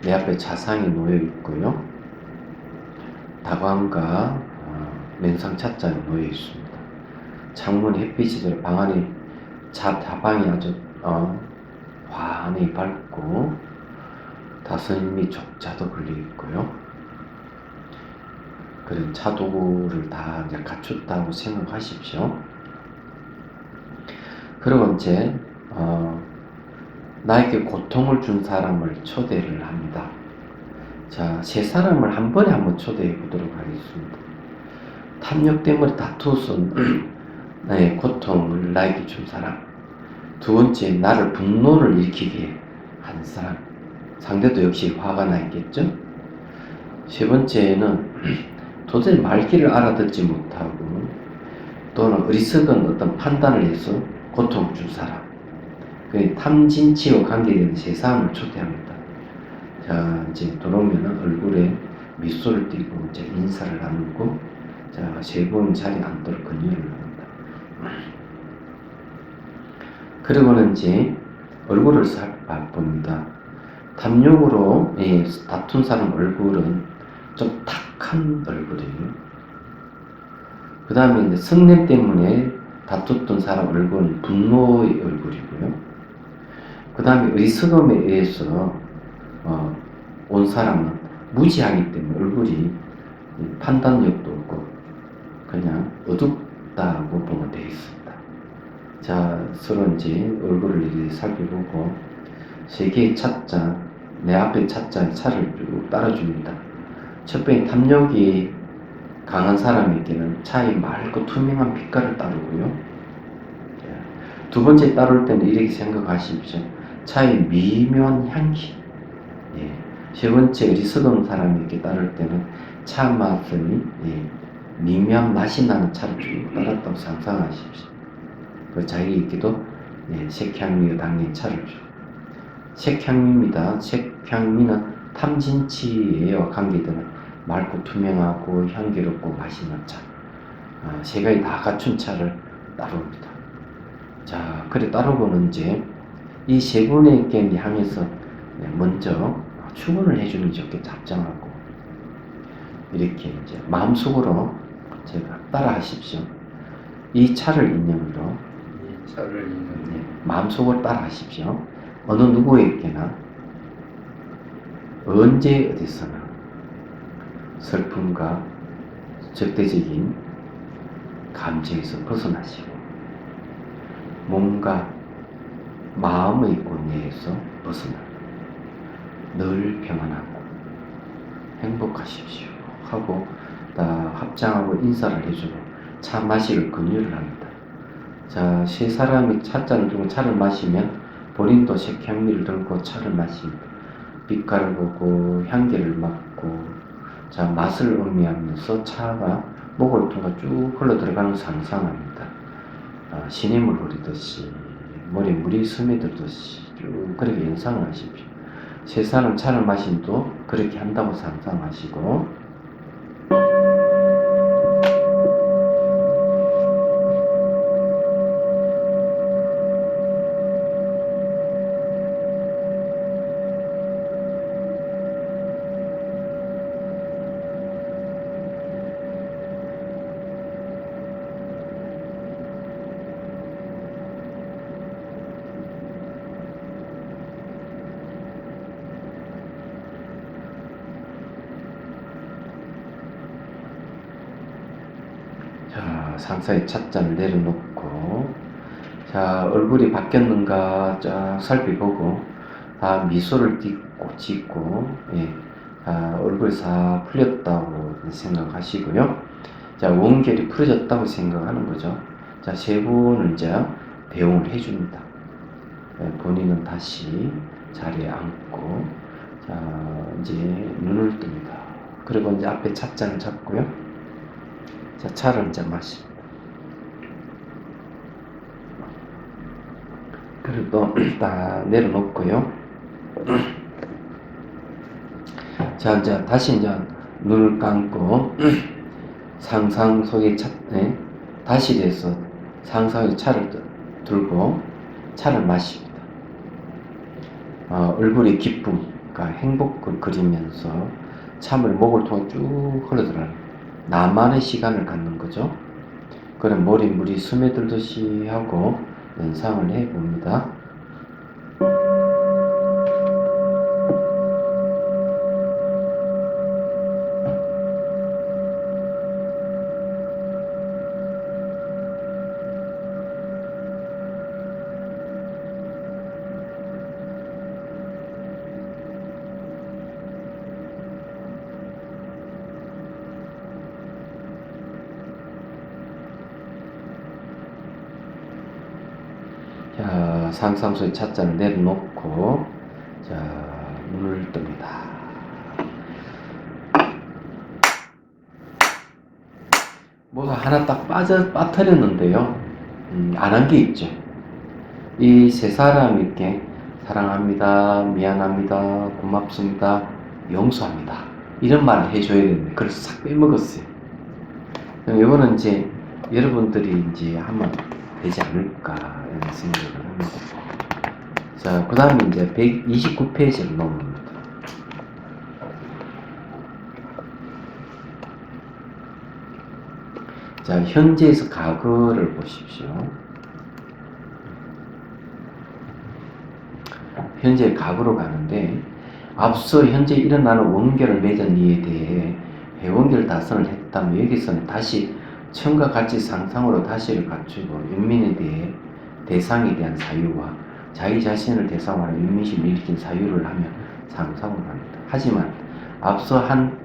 내 앞에 차상이 놓여 있고요. 다광과 맹상 찻잔이 놓여 있습니다. 창문 햇빛이 들어 방 안에 다방이 아주 환히 밝고 다스님이 족자도 걸려 있고요. 그런 차도구를 다 이제 갖췄다고 생각하십시오. 그리고 이제 나에게 고통을 준 사람을 초대를 합니다. 자, 3사람을 한 번에 한번 초대해 보도록 하겠습니다. 탐욕 때문에 다투어서 나의 고통을 나에게 준 사람. 두 번째, 나를 분노를 일으키게 한 사람. 상대도 역시 화가 나 있겠죠? 세 번째는 도저히 말귀를 알아듣지 못하고 또는 어리석은 어떤 판단을 해서 고통을 준 사람. 그 탐진치와 관계되는 3사람을 초대합니다. 자, 이제 들어오면 얼굴에 미소를 띠고 이제 인사를 나누고 자, 3분 자리에 앉도록 권유를 합니다. 그리고는 이제 얼굴을 봅니다. 탐욕으로 다툰 사람 얼굴은 좀 탁한 얼굴이에요. 그 다음에 이제 성냄 때문에 다투던 사람 얼굴은 분노의 얼굴이고요. 그 다음에 어리석음에 의해서 온 사람은 무지하기 때문에 얼굴이 판단력도 없고 그냥 어둡다고 보면 되어 있습니다. 자, 서로 이제 얼굴을 이렇게 살펴보고 세 개의 차자, 내 앞에 차자에 차를 쭉 따라줍니다. 첫 번째 탐욕이 강한 사람에게는 차의 맑고 투명한 빛깔을 따르고요. 두 번째 따를 때는 이렇게 생각하십시오. 차의 미묘한 향기. 세 번째 어리석은 사람에게 따를 때는 차 맛은 미묘한 맛이 나는 차를 쭉 따랐다고 상상하십시오. 그 자기에게도 색향미가 담긴 차를 주. 색향미입니다. 색향미는 탐진치와 관계되는 맑고 투명하고 향기롭고 맛있는 차. 세 가지 다 갖춘 차를 따릅니다. 자, 그래 따르고는 이제 이 세 분에게 향해서 먼저 축원을 해주는 게 좋게 작정하고 이렇게 이제 마음속으로 제가 따라 하십시오. 이 차를 인연으로 마음속으로 따라 하십시오. 어느 누구에게나 언제 어디서나 슬픔과 적대적인 감정에서 벗어나시고 몸과 마음의 권위에서 벗어나 늘 평안하고 행복하십시오 하고 다 합장하고 인사를 해주고 차 마시를 권유를 합니다. 자, 세 사람이 차잔을 들고 차를 마시면 본인도 색향미를 들고 차를 마십니다. 빛깔을 보고 향기를 맡고 자, 맛을 의미하면서 차가 목을 통해 쭉 흘러 들어가는 상상합니다. 신의 물 흐르듯이 머리에 물이 스며들듯이 쭉 그렇게 연상을 하십시오. 세 사람 차를 마심도 그렇게 한다고 상상하시고 자, 상사의 찻잔을 내려놓고 자, 얼굴이 바뀌었는가 쫙 살펴보고 다 미소를 짓고 얼굴이 싹 풀렸다고 생각하시고요. 자, 원결이 풀어졌다고 생각하는 거죠. 자, 세 분을 이제 배웅을 해줍니다. 본인은 다시 자리에 앉고 자, 이제 눈을 뜹니다. 그리고 이제 앞에 찻잔을 잡고요. 자, 차를 이제 마십니다. 그리고 딱 내려놓고요. 자, 이제 다시 이제 눈을 감고 상상 속의 다시 돼서 상상의 차를 들고 차를 마십니다. 얼굴의 기쁨과 행복을 그리면서 참을 목을 통해 쭉 흘러들어요. 나만의 시간을 갖는 거죠. 그럼 머리 물이 스며들듯이 하고 연상을 해봅니다. 자, 상상 속의 찻잔을 내려놓고 자, 눈을 뜹니다. 뭐가 하나 딱 빠뜨렸는데요. 안 한 게 있죠. 이 세 사람에게 사랑합니다, 미안합니다, 고맙습니다, 용서합니다 이런 말을 해줘야 되는데 그걸 싹 빼먹었어요. 이거는 이제 여러분들이 이제 하면 되지 않을까 이런 생각을 합니다. 자, 그 다음에 이제 129페이지를 넘깁니다. 자, 현재에서 과거를 보십시오. 현재 과거로 가는데 앞서 현재 일어나는 원결을 맺은 이에 대해 회원결 다선을 했다면 여기서는 다시 처음과 같이 상상으로 다시를 갖추고 연민에 대해 대상에 대한 사유와 자기 자신을 대상으로 하는 인민심을 일으킨 사유를 하며 상상을 합니다. 하지만 앞서 한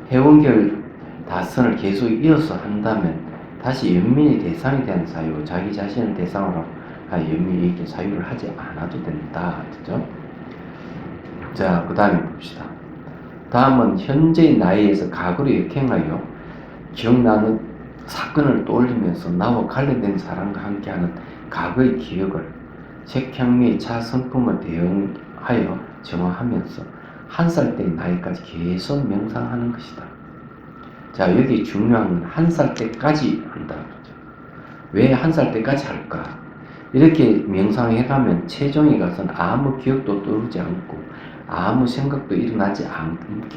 해원결 다선을 계속 이어서 한다면 다시 연민의 대상에 대한 사유, 자기 자신을 대상으로 한 연민이 일으킨 사유를 하지 않아도 된다. 그죠? 자, 그 다음에 봅시다. 다음은 현재의 나이에서 과거로 역행하여 기억나는 사건을 떠올리면서 나와 관련된 사람과 함께하는 과거의 기억을 색향미의 차 성품을 대응하여 정화하면서 한 살 때의 나이까지 계속 명상하는 것이다. 자, 여기 중요한 건 한 살 때까지 한다는 거죠. 왜 한 살 때까지 할까? 이렇게 명상해가면 최종에 가서는 아무 기억도 떠오르지 않고 아무 생각도 일어나지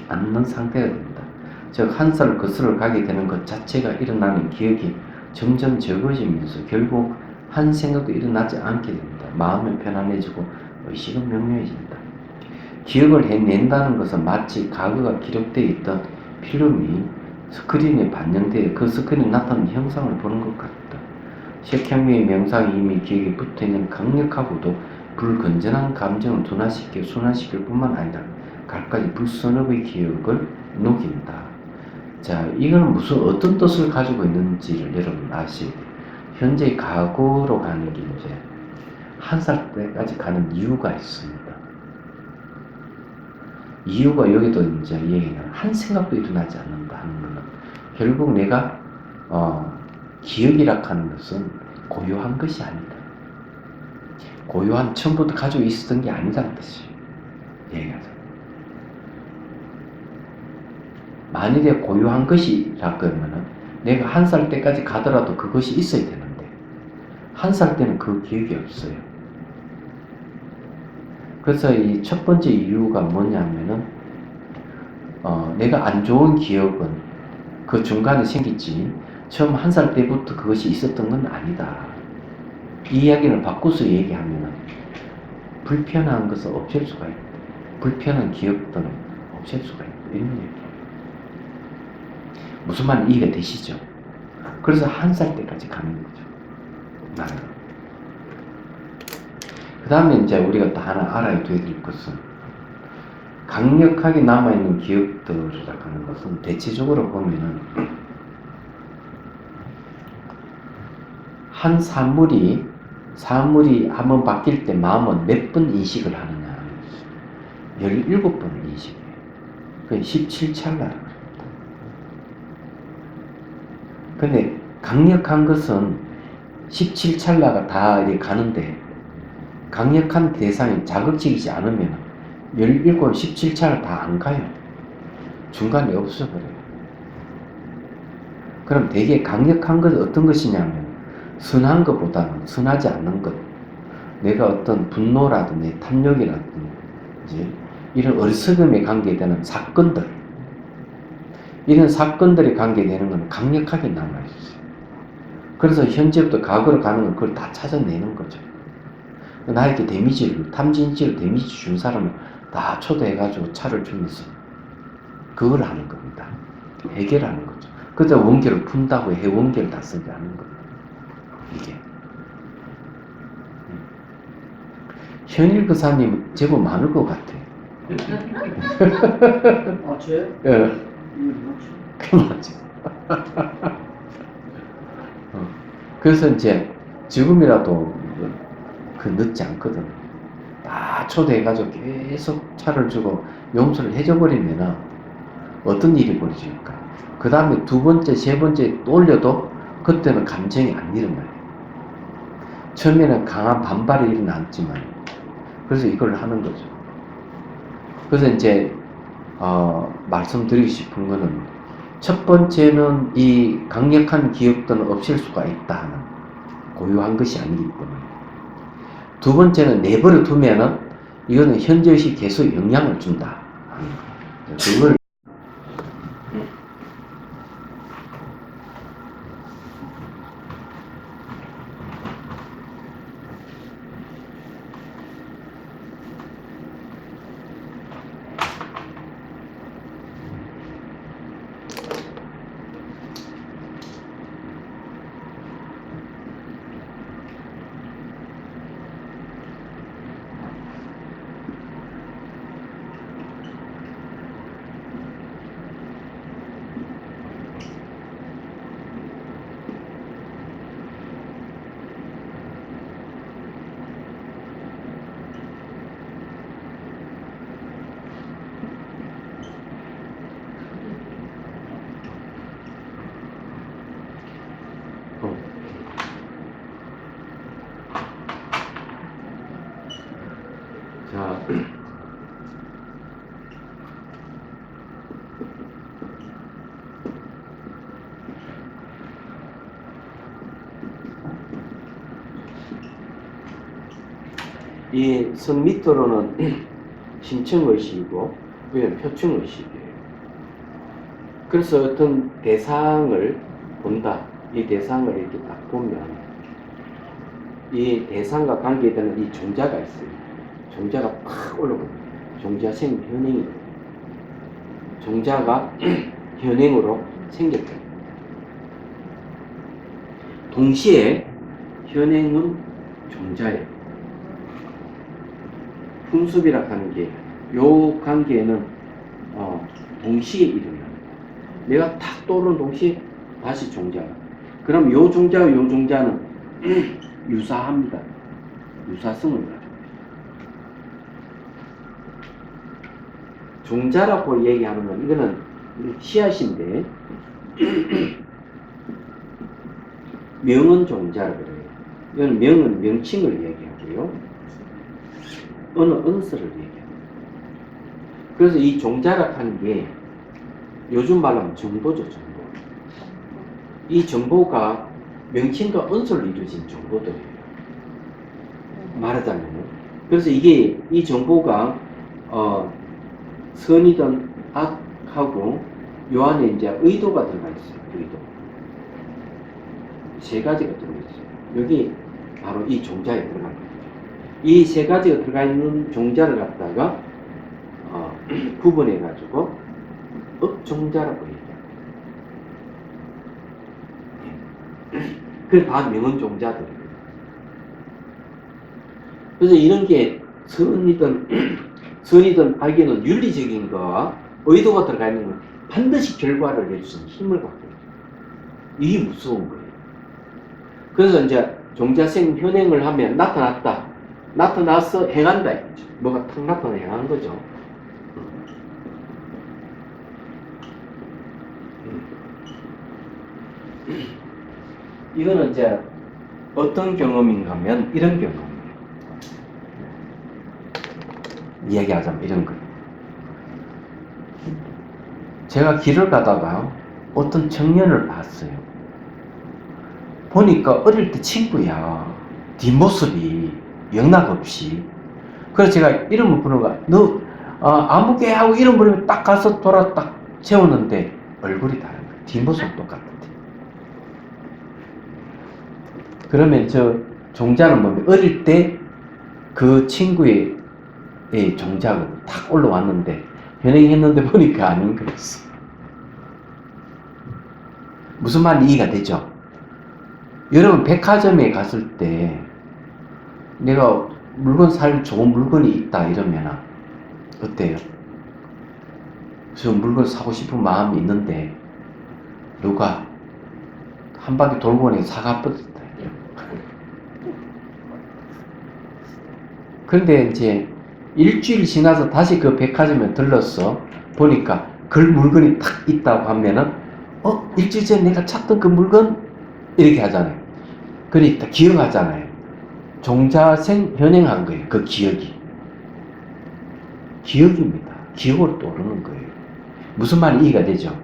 않는 상태가 됩니다. 즉, 한 살을 거슬러 가게 되는 것 자체가 일어나는 기억이 점점 적어지면서 결국 한 생각도 일어나지 않게 됩니다. 마음은 편안해지고 의식은 명료해집니다. 기억을 해낸다는 것은 마치 과거가 기록되어 있던 필름이 스크린에 반영되어 그 스크린에 나타나는 형상을 보는 것 같다. 색향미의 명상이 이미 기억에 붙어있는 강력하고도 불건전한 감정을 둔화시켜 순환시킬 뿐만 아니라 갖가지 불선업의 기억을 녹인다. 자, 이건 어떤 뜻을 가지고 있는지를 여러분 아셔야 돼요. 현재 과거로 가는 게 이제 한 살 때까지 가는 이유가 있습니다. 이유가 여기도 이제 얘기는 한 생각도 일어나지 않는다 하는 것은 결국 내가 기억이라 하는 것은 고요한 것이 아니다. 고요한 처음부터 가지고 있었던 게 아니다는 뜻이에요. 얘기하자. 만일에 고요한 것이라 그러면은 내가 한 살 때까지 가더라도 그것이 있어야 되는데 한 살 때는 그 기억이 없어요. 그래서 이 첫 번째 이유가 뭐냐면은 내가 안 좋은 기억은 그 중간에 생겼지 처음 한 살 때부터 그것이 있었던 건 아니다. 이 이야기를 바꿔서 얘기하면은 불편한 것을 없앨 수가 있다. 불편한 기억들은 없앨 수가 있다. 이런 얘기. 무슨 말인지 이해가 되시죠? 그래서 한 살 때까지 가는 거죠. 나는. 그 다음에 이제 우리가 또 하나 알아야 될 것은 강력하게 남아있는 기억들이라고 하는 것은 대체적으로 보면은 한 사물이 한번 바뀔 때 마음은 몇 번 인식을 하느냐 하는 것이죠. 17번을 인식해요. 그게 17찰나라고 합니다. 근데 강력한 것은 17찰나가 다 이렇게 가는데 강력한 대상이 자극적이지 않으면 17, 17찰나 다 안 가요. 중간에 없어버려요. 그럼 되게 강력한 것은 어떤 것이냐면 선한 것보다는 선하지 않는 것, 내가 어떤 분노라든지 탐욕이라든지 이런 어리석음에 관계되는 사건들, 이런 사건들에 관계되는 건 강력하게 남아있어요. 그래서 현재부터 과거로 가는 건 그걸 다 찾아내는 거죠. 나에게 탐진치를 데미지 준 사람을 다 초대해가지고 차를 주면서 그걸 하는 겁니다. 해결하는 거죠. 그때 원결을 푼다고 해 원결 다 쓰지 않는 겁니다. 이게. 현일 교사님 제법 많을 것 같아요. 아, 저요? 예. 맞죠. 맞죠. 그래서 이제 지금이라도 늦지 않거든. 다 초대해가지고 계속 차를 주고 용서를 해줘버리면은 어떤 일이 벌어질까? 그 다음에 두 번째, 세 번째 또 올려도 그때는 감정이 안 일어나요. 처음에는 강한 반발이 일어났지만, 그래서 이걸 하는 거죠. 그래서 이제 말씀드리고 싶은 거는 첫 번째는 이 강력한 기억들은 없앨 수가 있다 하는 고유한 것이 아니기 때문에, 두 번째는 내버려 두면은 이거는 현재의식이 계속 영향을 준다 하는 거예요. 그걸 이 선 밑으로는 심층의식이고 위는 표층의식이에요. 그래서 어떤 대상을 본다. 이 대상을 이렇게 딱 보면 이 대상과 관계되는 이 종자가 있어요. 종자가 팍 올라옵니다. 종자생 현행이 종자가 현행으로 생겼다. 동시에 현행은 종자예요. 풍습이라 하는 게 요 관계는 동시에 일어나요. 내가 탁 떠오르는 동시에 다시 종자가. 그럼 요 종자와 요 종자는 유사합니다. 유사성을 가지고 종자라고 얘기하는 건 이거는 씨앗인데 명은 종자라고 그래요. 이건 명은 명칭을 얘기하고요. 은은 은서를 얘기합니다. 그래서 이 종자라 하는 게 요즘 말로 하면 정보죠, 정보. 이 정보가 명칭과 은서로 이루어진 정보들이에요. 말하자면. 그래서 이게, 이 정보가, 선이든 악하고, 요 안에 이제 의도가 들어가 있어요, 의도. 세 가지가 들어가 있어요. 여기 바로 이 종자에 들어간 거예요. 이 세 가지가 들어가 있는 종자를 갖다가, 구분해가지고, 업종자라고 얘기해요. 그게 다 명은 종자들이에요. 그래서 이런 게 선이든 악이든 윤리적인 거와 의도가 들어가 있는 건 반드시 결과를 내주는 힘을 갖고 있어요. 이게 무서운 거예요. 그래서 이제 종자생 현행을 하면 나타났다. 나타나서 행한다. 뭐가 탁 나타나 행한 거죠. 이거는 이제 어떤 경험인가 하면 이런 경험이에요. 이야기하자면 이런 거예요. 제가 길을 가다가 어떤 청년을 봤어요. 보니까 어릴 때 친구야. 뒷모습이 영락없이. 그래서 제가 이름을 부르는 거야. 너 아무개 하고 이름 부르면 딱 가서 돌아 딱 세우는데 얼굴이 다른 거야. 뒷모습 똑같은데. 그러면 저 종자는 뭐냐면 어릴 때 그 친구의 종자가 탁 올라왔는데 현행했는데 보니까 아닌 거였어. 무슨 말인지 이해가 되죠? 여러분 백화점에 갔을 때 내가 물건 살 좋은 물건이 있다 이러면 어때요? 저 물건 사고 싶은 마음이 있는데 누가 한 바퀴 돌고 오니 사가 버렸다. 그런데 이제 일주일 지나서 다시 그 백화점에 들렀어 보니까 그 물건이 탁 있다고 하면은 일주일 전에 내가 찾던 그 물건? 이렇게 하잖아요. 그러니까 기억하잖아요. 종자생 현행한 거예요. 그 기억이. 기억입니다. 기억으로 떠오르는 거예요. 무슨 말이 이해가 되죠?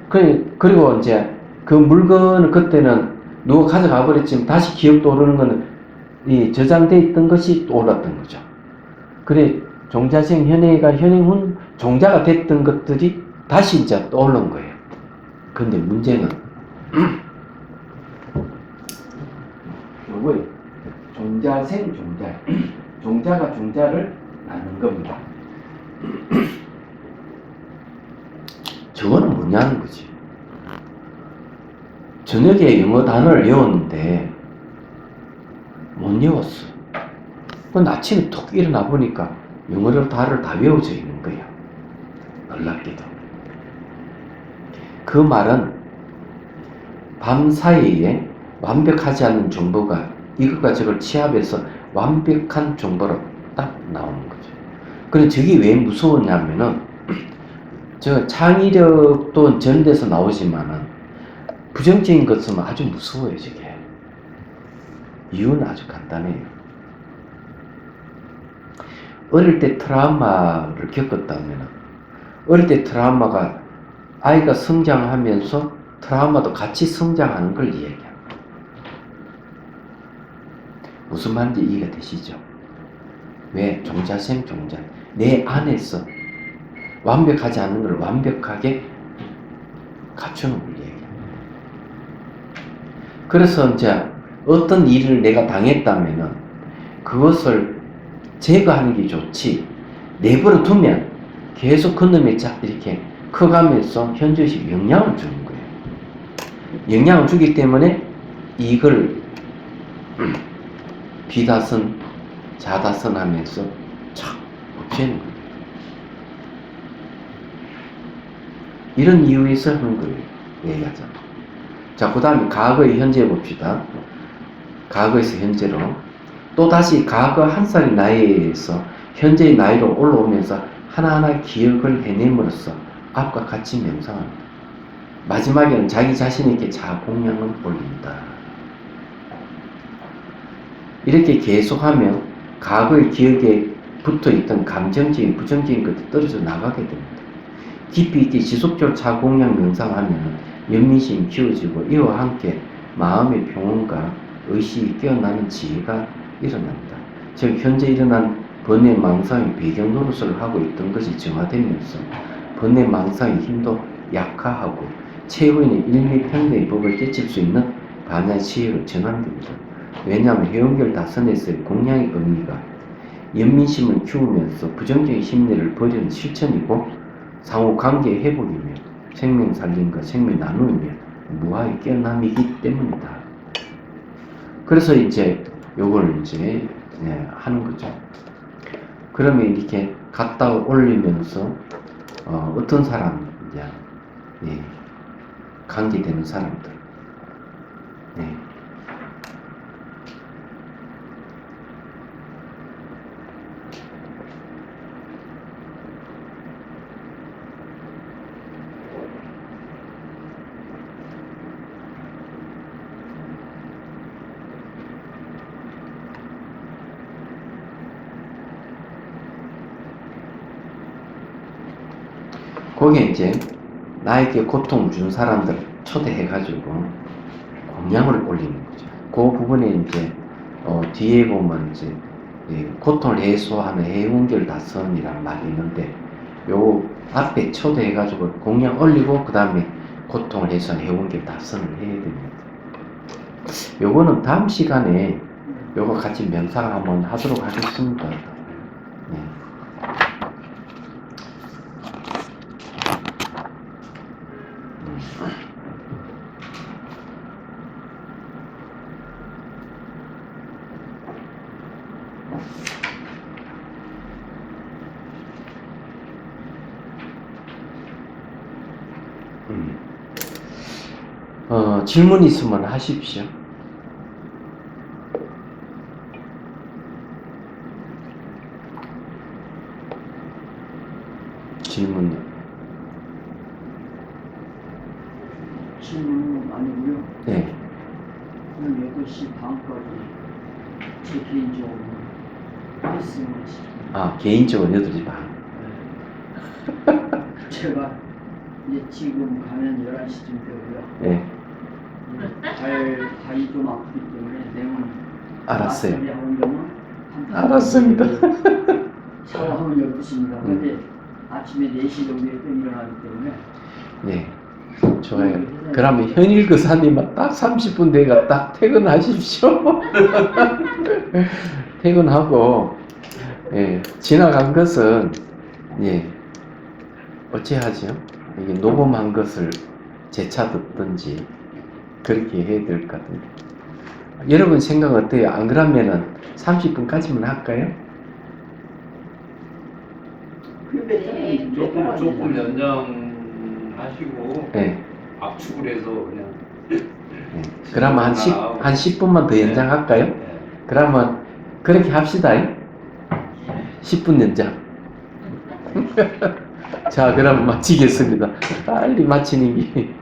그리고 이제 그 물건을 그때는 누가 가져가 버렸지만 다시 기억 떠오르는 거는 이 저장되어 있던 것이 떠올랐던 거죠. 그래 종자생 현행이가 현행 후 종자가 됐던 것들이 다시 이제 떠오른 거예요. 근데 문제는 요거예요. 종자생 종자. 종자가 종자를 낳는 겁니다. 저거는 뭐냐는 거지. 저녁에 영어 단어를 외웠는데 못 외웠어. 그건 아침에 톡 일어나 보니까 영어를 단어를 다 외워져 있는 거야. 놀랍게도. 그 말은 밤 사이에 완벽하지 않은 정보가 이것과 저걸 취합해서 완벽한 정보로 딱 나오는 거죠. 그런데 저게 왜 무서웠냐면은 저 창의력도 전돼서 나오지만은 부정적인 것은 아주 무서워요, 저게. 이유는 아주 간단해요. 어릴 때 트라우마를 겪었다면 어릴 때 트라우마가 아이가 성장하면서 트라우마도 같이 성장하는 걸 이야기합니다. 무슨 말인지 이해가 되시죠? 왜? 종자생 종자. 내 안에서 완벽하지 않은 걸 완벽하게 갖추는 걸 얘기해요. 그래서 이제 어떤 일을 내가 당했다면은 그것을 제거하는 게 좋지, 내버려 두면 계속 그놈에 이렇게 커가면서 현저히 영향을 주는 거예요. 영향을 주기 때문에 이걸 비다선, 자다선 하면서 착 없애는 거예요. 이런 이유에서 하는 거예요. 얘기하잖아. 자, 그 다음에 과거에 현재 봅시다. 과거에서 현재로. 또다시 과거 한 살의 나이에서 현재의 나이로 올라오면서 하나하나 기억을 해냄으로써 앞과 같이 명상합니다. 마지막에는 자기 자신에게 자아 공양을 올린다. 이렇게 계속하면 과거의 기억에 붙어있던 감정적인 부정적인 것들이 떨어져 나가게 됩니다. 깊이 있게 지속적으로 자아 공양 명상하면 연민심이 키워지고 이와 함께 마음의 평온과 의식이 깨어나는 지혜가 일어납니다. 즉 현재 일어난 번뇌 망상의 배경 노릇을 하고 있던 것이 정화되면서 번뇌 망상의 힘도 약화하고 최후에는 일미평등의 법을 깨칠 수 있는 반야의 지혜로 전환됩니다. 왜냐하면 해운결 다선에서의 공양의 의미가 연민심을 키우면서 부정적인 심리를 버리는 실천이고 상호 관계의 회복이며 생명 살림과 생명 나눔이며 무아의 깨어남이기 때문이다. 그래서 이제 요걸 이제 하는 거죠. 그러면 이렇게 갖다 올리면서 어떤 사람이냐, 관계되는 사람들, 거기에 이제 나에게 고통을 준 사람들 초대해가지고 공양을 올리는 거죠. 그 부분에 이제 뒤에 보면 이제 고통을 해소하는 해운결 다선이라는 말이 있는데 요 앞에 초대해가지고 공양 올리고 그 다음에 고통을 해소하는 해운결 다선을 해야 됩니다. 요거는 다음 시간에 요거 같이 명상을 한번 하도록 하겠습니다. 질문 있으면 하십시오. 질문요. 질문은 아니고요. 네. 오늘 8시 반까지 제 개인적으로 레슨을 아, 개인적으로 8시 반. 제가 이제 지금 가면 11시쯤 되고요. 네. 다리 좀 아프기 때문에 내일 알았어요. 하려면 알았습니다. 샤워하면 12시입니다. 근데 아침에 4시 정도에 또 일어나기 때문에 네. 좋아요. 그러면 현일 교사님은 딱 30분 내가 딱 퇴근하십시오. 퇴근하고, 지나간 것은, 어찌하죠? 이게 녹음한 것을 재차 듣든지, 그렇게 해야 될 것 같은데. 여러분 생각 어때요? 안 그러면은 30분까지만 할까요? 조금 연장하시고 압축을 해서 그냥 그러면 한 10분만 더 연장할까요? 그러면 그렇게 합시다. 10분 연장. 자, 그럼 마치겠습니다. 빨리 마치는 게